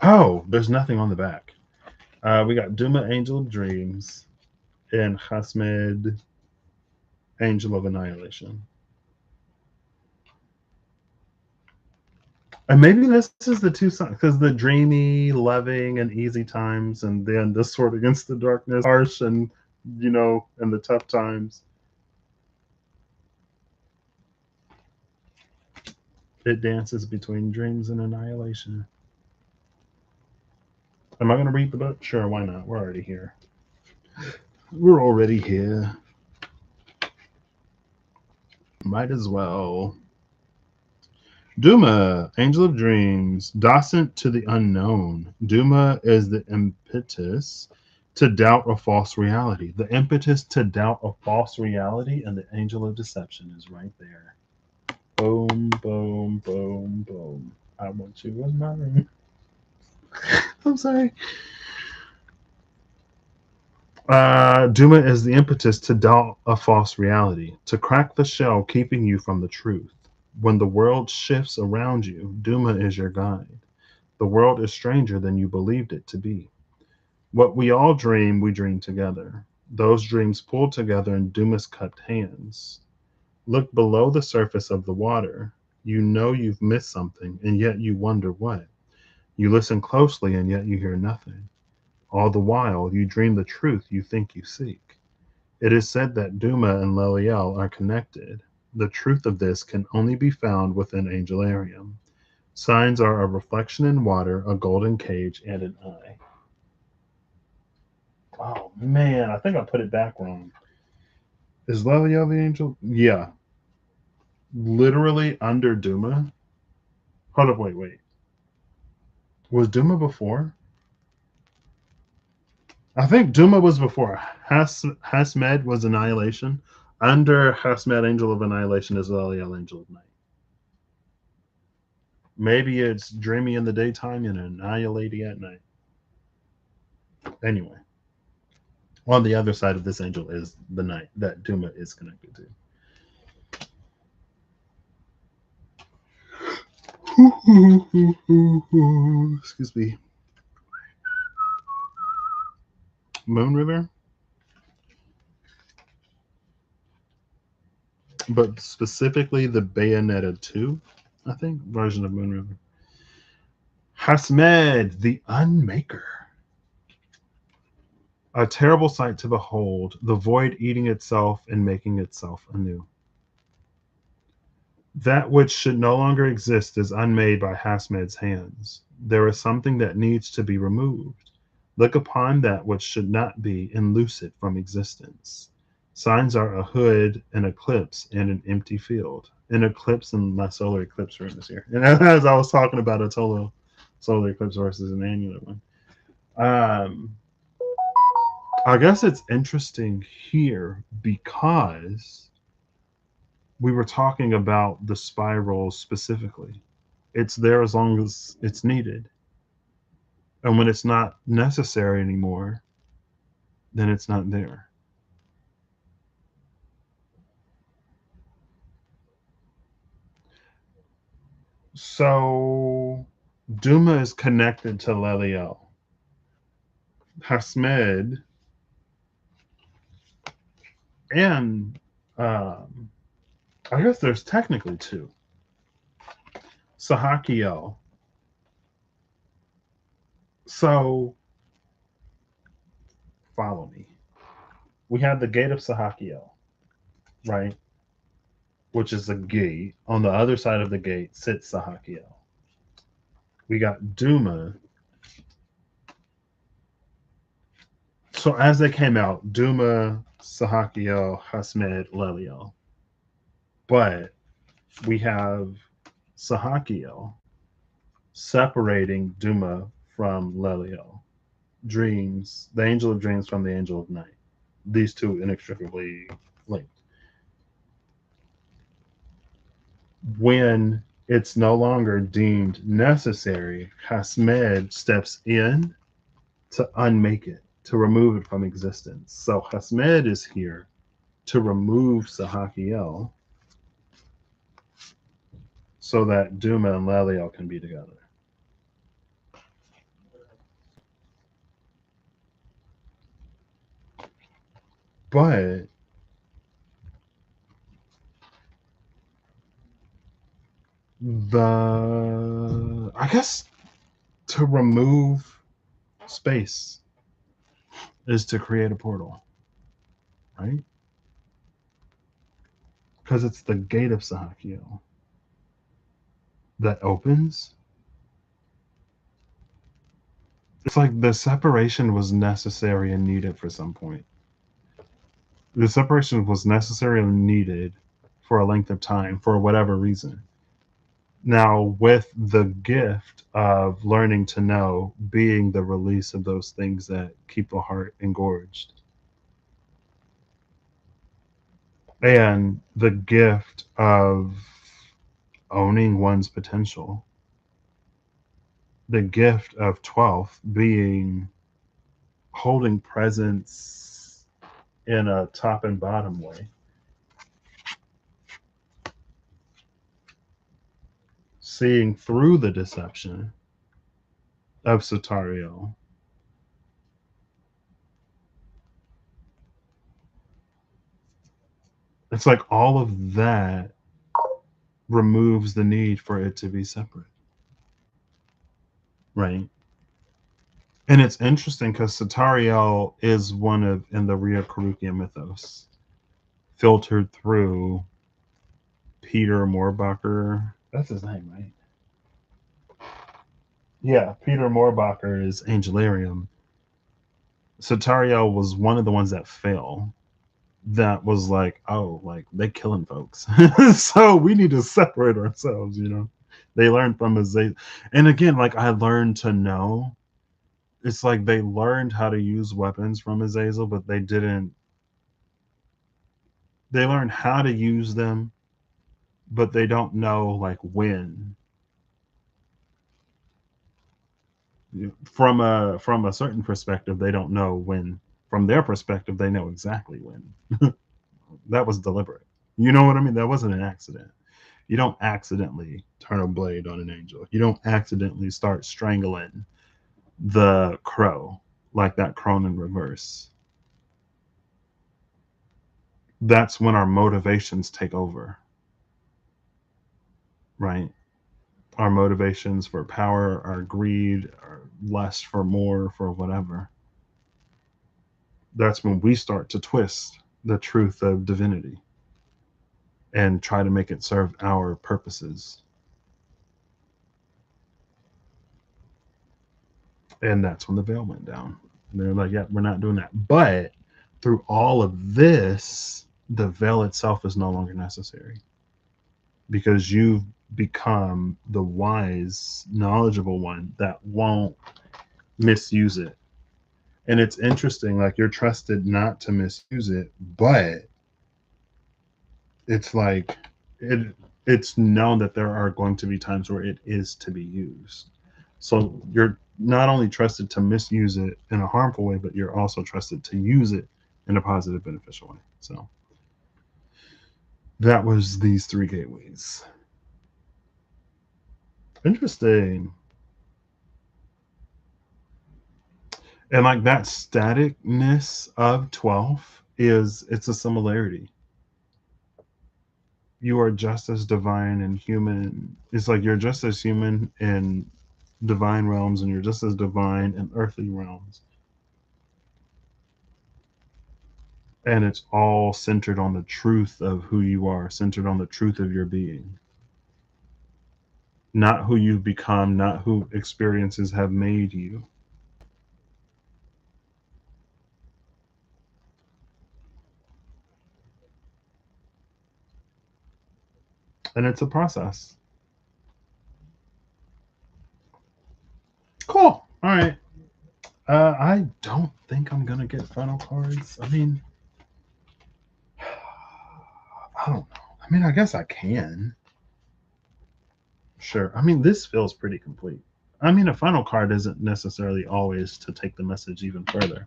Oh, there's nothing on the back. We got Duma, Angel of Dreams, and Hasmed, Angel of Annihilation. And maybe this is the two songs because the dreamy, loving, and easy times, and then this sword against the darkness, harsh and and the tough times. It dances between dreams and annihilation. Am I going to read the book? Sure, why not? We're already here. We're already here. Might as well. Duma, Angel of Dreams, docent to the unknown. Duma is the impetus to doubt a false reality. The impetus to doubt a false reality, and the Angel of Deception is right there. Boom, boom, boom, boom. I want you in mine. I'm sorry. Duma is the impetus to doubt a false reality, to crack the shell keeping you from the truth. When the world shifts around you, Duma is your guide. The world is stranger than you believed it to be. What we all dream, we dream together. Those dreams pull together in Duma's cupped hands. Look below the surface of the water. You know you've missed something, and yet you wonder what. You listen closely, and yet you hear nothing. All the while, you dream the truth you think you seek. It is said that Duma and Leliel are connected. The truth of this can only be found within Angelarium. Signs are a reflection in water, a golden cage, and an eye. Oh man, I think I put it back wrong. Is Leliel the angel? Yeah. Literally under Duma. Hold up, wait. Was Duma before? I think Duma was before. Hasmed was Annihilation. Under Hasmed, Angel of Annihilation, is Leliel, Angel of Night. Maybe it's dreamy in the daytime and annihilating at night. Anyway, on the other side of this angel is the night that Duma is connected to. Excuse me. Moon River, but specifically the Bayonetta 2, I think, version of Moon River. Hasmed, the Unmaker. A terrible sight to behold, the void eating itself and making itself anew. That which should no longer exist is unmade by Hasmed's hands. There is something that needs to be removed. Look upon that which should not be and loose it from existence. Signs are a hood, an eclipse, and an empty field. An eclipse and my solar eclipse room is here. And as I was talking about a total solar eclipse versus an annular one. I guess it's interesting here because we were talking about the spirals specifically. It's there as long as it's needed. And when it's not necessary anymore, then it's not there. So Duma is connected to Leliel. Hasmed and I guess there's technically two. Sahakiel. So follow me. We have the gate of Sahakiel, right? Which is a gate. On the other side of the gate sits Sahakiel. We got Duma. So as they came out, Duma, Sahakiel, Hasmed, Leliel. But we have Sahakiel separating Duma from Leliel. Dreams, the angel of dreams from the angel of night. These two inextricably linked. When it's no longer deemed necessary, Hasmed steps in to unmake it, to remove it from existence. So Hasmed is here to remove Sahakiel so that Duma and Leliel can be together. But I guess to remove space is to create a portal, right? Because it's the gate of Sahakiel that opens. It's like the separation was necessary and needed for some point. The separation was necessary and needed for a length of time for whatever reason. Now, with the gift of learning to know being the release of those things that keep the heart engorged, and the gift of owning one's potential, the gift of 12th being holding presence in a top and bottom way, seeing through the deception of Satario. It's like all of that removes the need for it to be separate, right? And it's interesting because Satariel is one of in the Ria Karukia mythos, filtered through Peter Moorbacher. That's his name, right? Yeah, Peter Moorbacher is Angelarium. Satariel was one of the ones that fell. That was like, oh, like they killing folks, so we need to separate ourselves. They learned from Azazel, and again, like I learned to know. It's like they learned how to use weapons from Azazel, but they didn't. They learned how to use them, but they don't know like when. From a certain perspective, they don't know when. From their perspective, they know exactly when. That was deliberate. You know what I mean? That wasn't an accident. You don't accidentally turn a blade on an angel. You don't accidentally start strangling the crow like that crone in reverse. That's when our motivations take over, right? Our motivations for power, our greed, our lust for more, for whatever. That's when we start to twist the truth of divinity and try to make it serve our purposes. And that's when the veil went down. And they're like, yeah, we're not doing that. But through all of this, the veil itself is no longer necessary because you've become the wise, knowledgeable one that won't misuse it. And it's interesting, like you're trusted not to misuse it, but it's like it's known that there are going to be times where it is to be used. So you're not only trusted to misuse it in a harmful way, but you're also trusted to use it in a positive, beneficial way. So that was these three gateways. Interesting. And like that staticness of 12 it's a similarity. You are just as divine and human. It's like you're just as human in divine realms and you're just as divine in earthly realms. And it's all centered on the truth of who you are, centered on the truth of your being. Not who you've become, not who experiences have made you. And it's a process. Cool. All right. I don't think I'm gonna get final cards. I mean, I don't know. I mean, I guess I can. Sure. I mean, this feels pretty complete. I mean, a final card isn't necessarily always to take the message even further.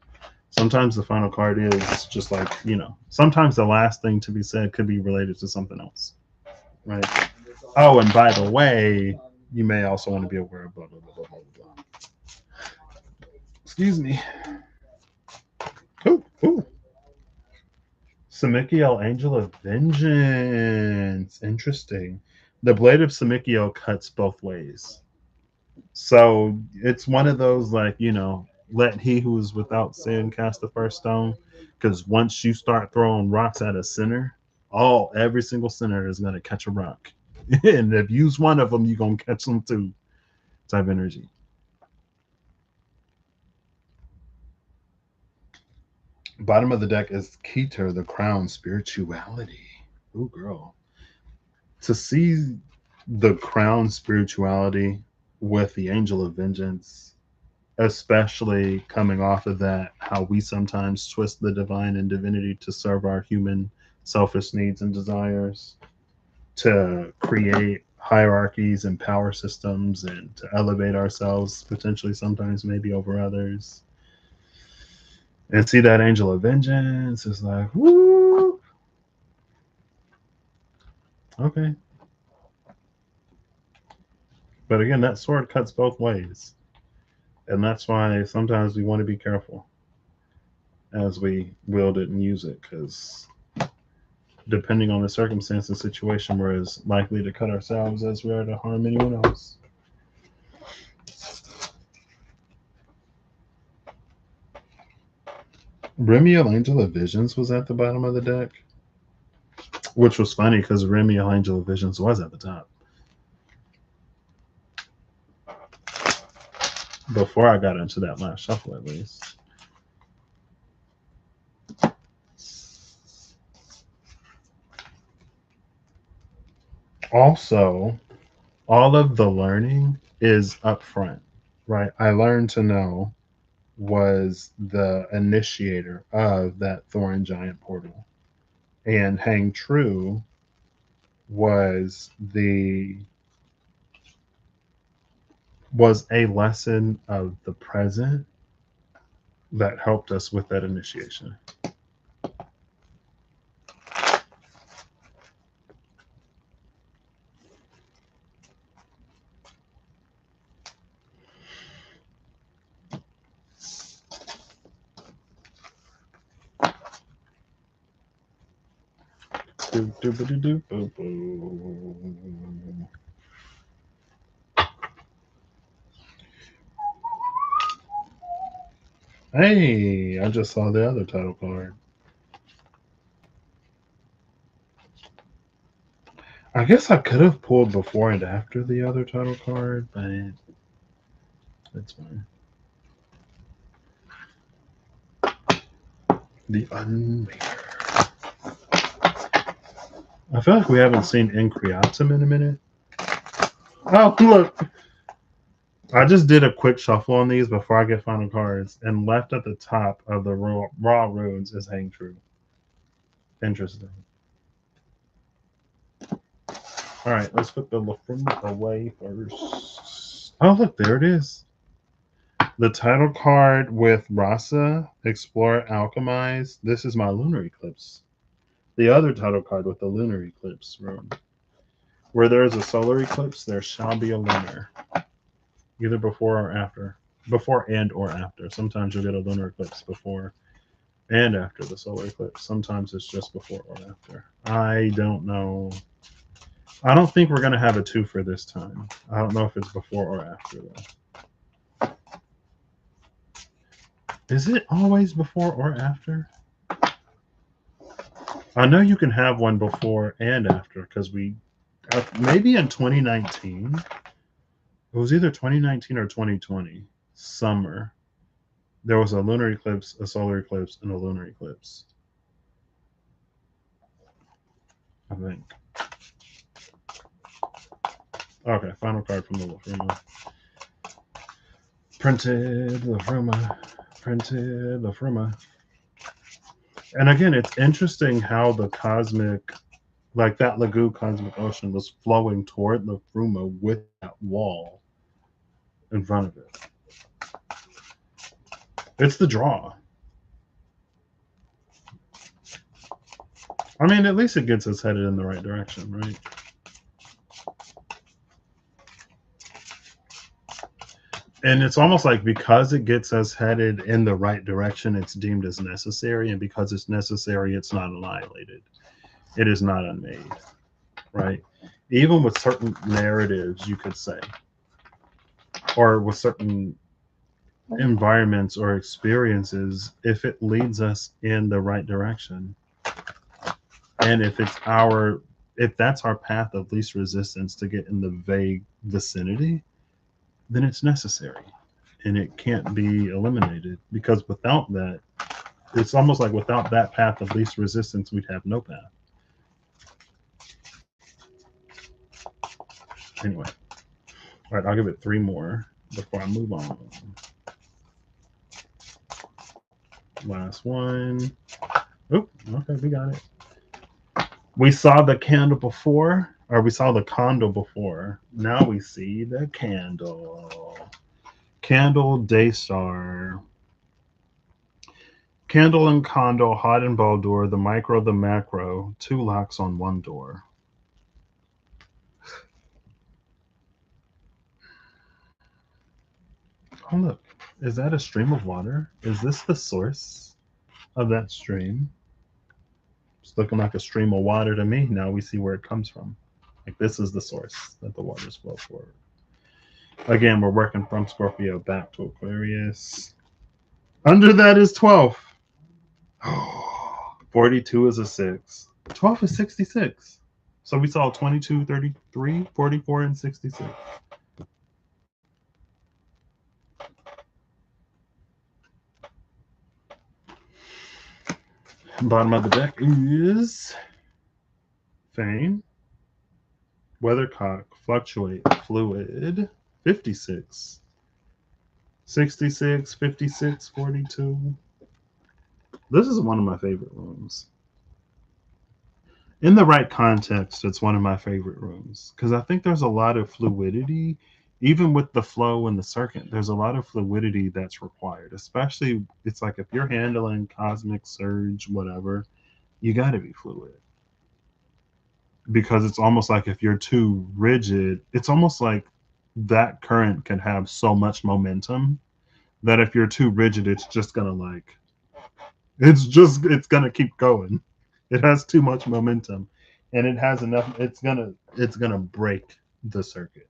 Sometimes the final card is just like, sometimes the last thing to be said could be related to something else. Right. Oh, and by the way, you may also want to be aware of blah, blah, blah, blah, blah, blah. Excuse me. Ooh. Samikiel, Angel of Vengeance. Interesting. The Blade of Samikiel cuts both ways. So it's one of those like, let he who is without sin cast the first stone. Because once you start throwing rocks at a sinner, every single sinner is going to catch a rock. And if you use one of them, you're going to catch them too. Type energy. Bottom of the deck is Keter, the crown, spirituality. Ooh, girl. To see the crown spirituality with the angel of vengeance, especially coming off of that, how we sometimes twist the divine and divinity to serve our human selfish needs and desires, to create hierarchies and power systems, and to elevate ourselves potentially sometimes maybe over others. And see that angel of vengeance is like, woo. Okay. But again, that sword cuts both ways. And that's why sometimes we want to be careful as we wield it and use it, because depending on the circumstance and situation, we're as likely to cut ourselves as we are to harm anyone else. Remiel, Angel of Visions was at the bottom of the deck, which was funny because Remiel, Angel of Visions was at the top. Before I got into that last shuffle, at least. Also, all of the learning is up front, right? I learned to know was the initiator of that Thorin Giant portal. And Hang True was a lesson of the present that helped us with that initiation. Hey, I just saw the other title card. I guess I could have pulled before and after the other title card, but it's fine. The Unmaker. I feel like we haven't seen Increatum in a minute. Oh, look. I just did a quick shuffle on these before I get final cards, and left at the top of the raw runes is Hang True. Interesting. All right, let's put the Lafruma away first. Oh, look, there it is. The title card with Rasa, Explore, Alchemize. This is my lunar eclipse. The other title card with the lunar eclipse rune. Where there is a solar eclipse, there shall be a lunar, either before or after. Before and or after. Sometimes you'll get a lunar eclipse before and after the solar eclipse. Sometimes it's just before or after. I don't know. I don't think we're going to have a twofer this time. I don't know if it's before or after, though. Is it always before or after? I know you can have one before and after, because we, maybe in 2019, it was either 2019 or 2020, summer, there was a lunar eclipse, a solar eclipse, and a lunar eclipse. I think. Okay, final card from the Lafruma. Printed Lafruma. Printed Lafruma. And again, it's interesting how the cosmic, like that Lagoon cosmic ocean, was flowing toward Lafruma with that wall in front of it. It's the draw. I mean, at least it gets us headed in the right direction, right? And it's almost like because it gets us headed in the right direction, it's deemed as necessary. And because it's necessary, it's not annihilated. It is not unmade, right? Even with certain narratives, you could say, or with certain environments or experiences, if it leads us in the right direction, and if that's our path of least resistance to get in the vague vicinity, then it's necessary and it can't be eliminated, because without that, it's almost like without that path of least resistance, we'd have no path. Anyway, all right, I'll give it 3 more before I move on. Last one. Oh, okay, we got it. We saw the candle before, or we saw the condo before. Now we see the candle. Candle, Daystar. Candle and condo, hot and Baldur, the micro, the macro, 2 locks on 1 door. Oh, look. Is that a stream of water? Is this the source of that stream? It's looking like a stream of water to me. Now we see where it comes from. Like, this is the source that the waters flow forward. Again, we're working from Scorpio back to Aquarius. Under that is 12. 42 is a 6. 12 is 66. So we saw 22, 33, 44, and 66. Bottom of the deck is Fame, Weathercock, Fluctuate, Fluid, 56, 66, 56, 42. This is one of my favorite rooms. In the right context, it's one of my favorite rooms, because I think there's a lot of fluidity, even with the flow and the circuit. There's a lot of fluidity that's required, especially it's like if you're handling cosmic surge, whatever, you got to be fluid. Because it's almost like if you're too rigid, it's almost like that current can have so much momentum that if you're too rigid, it's just gonna it's gonna keep going. It has too much momentum, and it has enough. It's gonna break the circuit.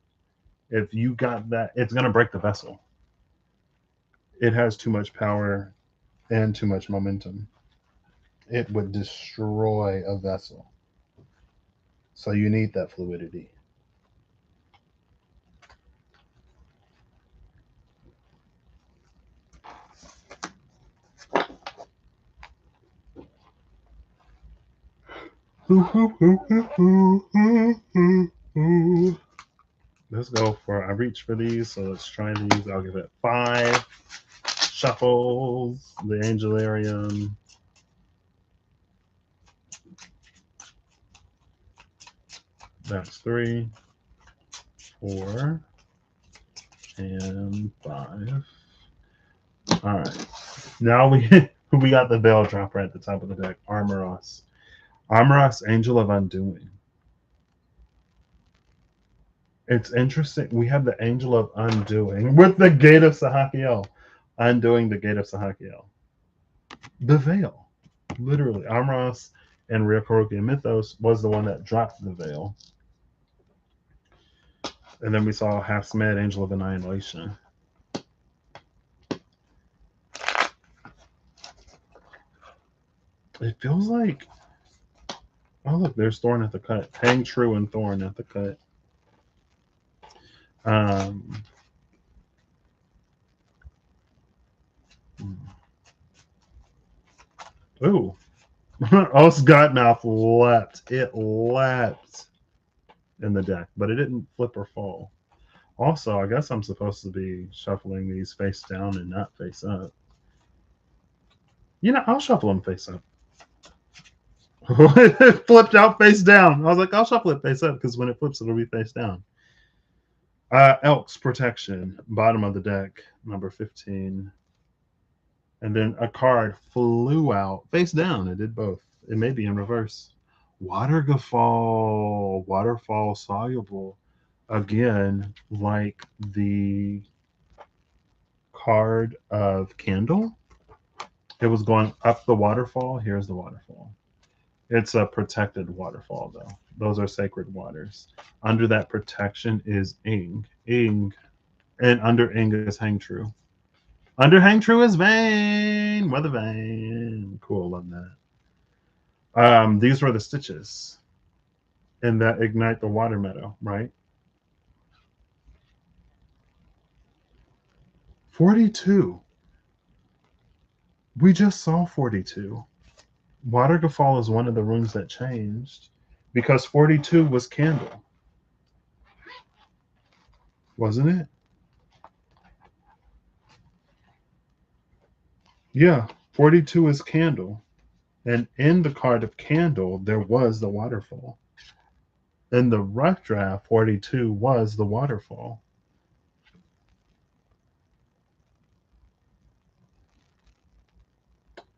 If you got that, it's gonna break the vessel. It has too much power and too much momentum. It would destroy a vessel. So you need that fluidity. Let's go for, I reach for these, so let's try these. I'll give it 5 shuffles. The Angelarium. That's 3, 4, and 5. All right. Now we got the Veil Dropper at the top of the deck. Armoros. Armoros, Angel of Undoing. It's interesting. We have the angel of undoing with the gate of Sahakiel, undoing the gate of Sahakiel. The veil, literally. Amras and Ryukoruki Mythos was the one that dropped the veil. And then we saw Half Smed, Angel of Annihilation. It feels like, oh look, there's Thorn at the cut. Hang True and Thorn at the cut. Ooh. Os Godmouth leapt. It leapt in the deck, but it didn't flip or fall. Also, I guess I'm supposed to be shuffling these face down and not face up. You know, I'll shuffle them face up. It flipped out face down. I was like, I'll shuffle it face up because when it flips, it'll be face down. Elk's Protection, bottom of the deck, number 15. And then a card flew out face down. It did both. It may be in reverse. Waterfall soluble. Again, like the card of Candle. It was going up the waterfall. Here's the waterfall. It's a protected waterfall, though. Those are sacred waters. Under that protection is Ing. And under Ing is Hang True. Under Hang True is Vein. Weather Vein. Cool, love that. These were the stitches. And that ignite the water meadow, right? 42. We just saw 42. Waterfall is one of the runes that changed because 42 was Candle. Wasn't it? Yeah, 42 is Candle. And in the card of Candle, there was the waterfall. In the rough draft, 42 was the waterfall.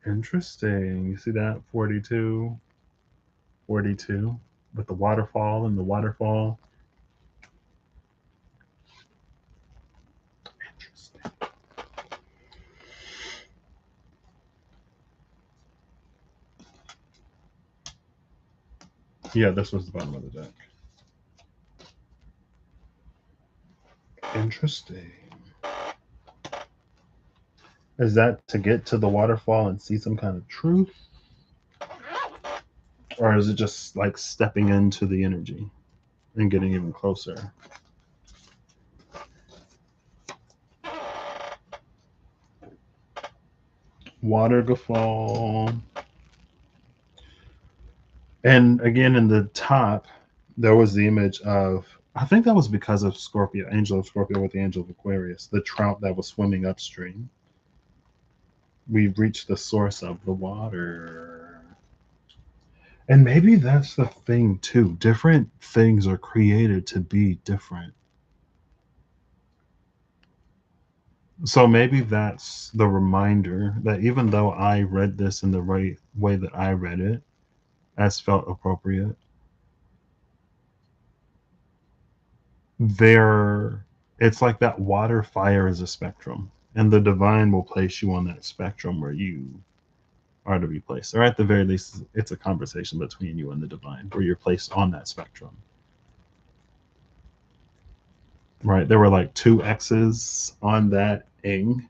Interesting. You see that? 42, 42 with the waterfall and the waterfall. Interesting. Yeah, this was the bottom of the deck. Interesting. Is that to get to the waterfall and see some kind of truth? Or is it just like stepping into the energy and getting even closer? Waterfall. And again, in the top, there was the image of, I think that was because of Scorpio, Angel of Scorpio with the Angel of Aquarius, the trout that was swimming upstream. We've reached the source of the water. And maybe that's the thing too. Different things are created to be different. So maybe that's the reminder that even though I read this in the right way that I read it, as felt appropriate, it's like that water fire is a spectrum, and the divine will place you on that spectrum where you are to be placed, or at the very least it's a conversation between you and the divine where you're placed on that spectrum, right? There were like two X's on that Ing,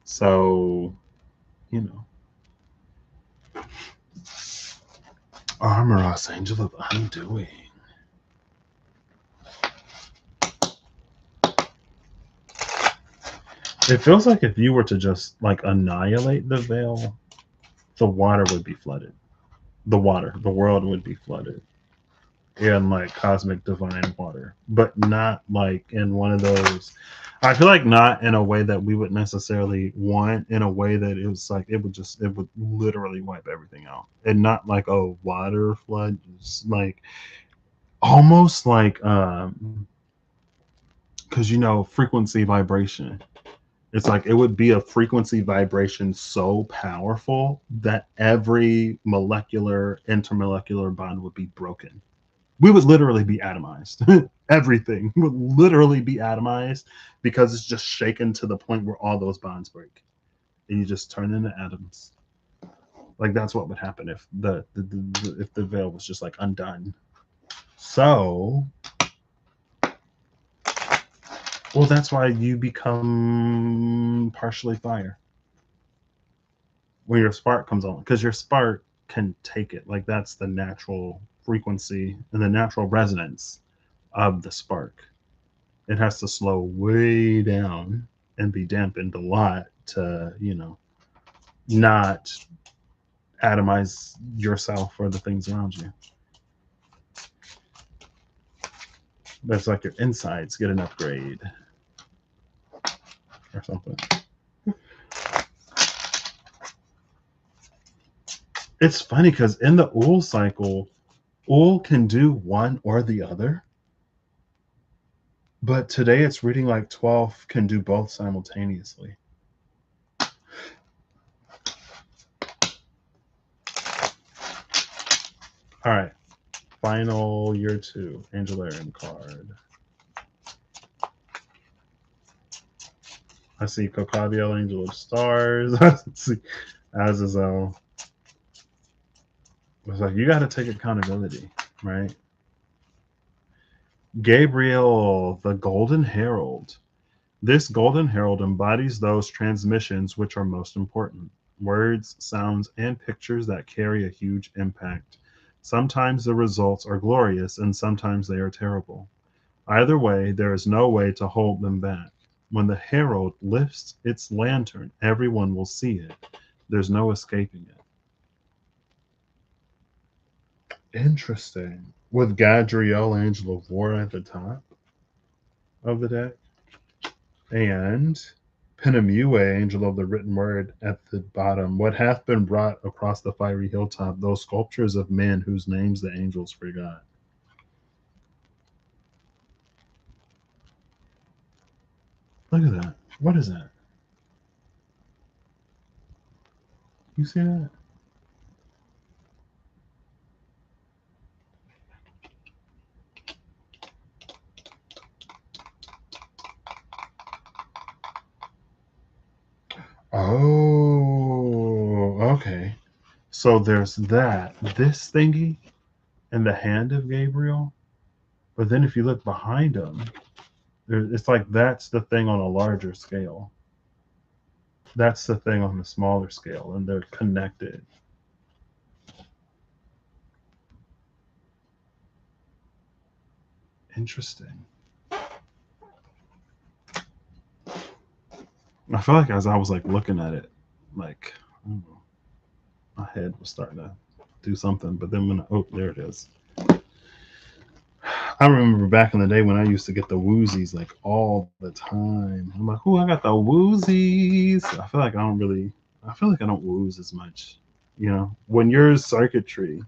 so you know. Armoros, Angel of Undoing. It feels like if you were to just like annihilate the veil, the water would be flooded. The world would be flooded in like cosmic divine water, but not like in one of those. I feel like not in a way that we would necessarily want, in a way that it was like it would literally wipe everything out, and not like a water flood, just like almost like because you know frequency vibration. It's like it would be a frequency vibration so powerful that every molecular intermolecular bond would be broken. we would literally be atomized. Everything would literally be atomized because it's just shaken to the point where all those bonds break and you just turn into atoms. Like that's what would happen if if the veil was just like undone. So, well, that's why you become partially fire when your spark comes on, because your spark can take it. Like that's the natural frequency and the natural resonance of the spark. It has to slow way down and be dampened a lot to, not atomize yourself or the things around you. That's like your insides get an upgrade or something. It's funny because in the Ul cycle, Ul can do one or the other. But today it's reading like 12 can do both simultaneously. All right. Final year 2, Angelarium card. I see Kokabiel, Angel of Stars. I see Azazel. It's like, you got to take accountability, right? Gabriel, the Golden Herald. This Golden Herald embodies those transmissions which are most important. Words, sounds, and pictures that carry a huge impact. Sometimes the results are glorious and sometimes they are terrible. Either way, there is no way to hold them back. When the herald lifts its lantern, everyone will see it. There's no escaping it. Interesting. With Gadriel, Angel of War at the top of the deck, and Penamue, Angel of the Written Word at the bottom. What hath been brought across the fiery hilltop, those sculptures of men whose names the angels forgot. Look at that. What is that? You see that? Oh, okay. So there's that. This thingy in the hand of Gabriel. But then if you look behind him, it's like that's the thing on a larger scale. That's the thing on the smaller scale, and they're connected. Interesting. I feel like as I was like looking at it, like I don't know, my head was starting to do something, but then there it is. I remember back in the day when I used to get the woozies like all the time. I'm like, oh, I got the woozies. I feel like I don't wooze as much. When your circuitry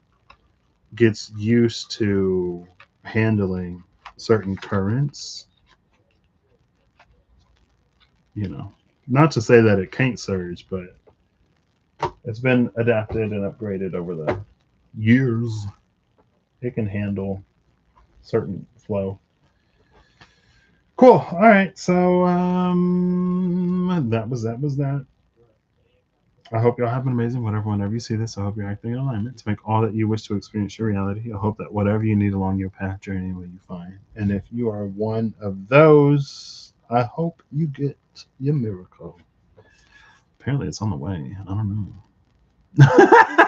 gets used to handling certain currents, not to say that it can't surge, but it's been adapted and upgraded over the years. It can handle certain flow. Cool. All right. So that was that. I hope y'all have an amazing whatever. Whenever you see this, I hope you're acting in alignment to make all that you wish to experience your reality. I hope that whatever you need along your path journey will you find. And if you are one of those, I hope you get your miracle. Apparently, it's on the way. I don't know.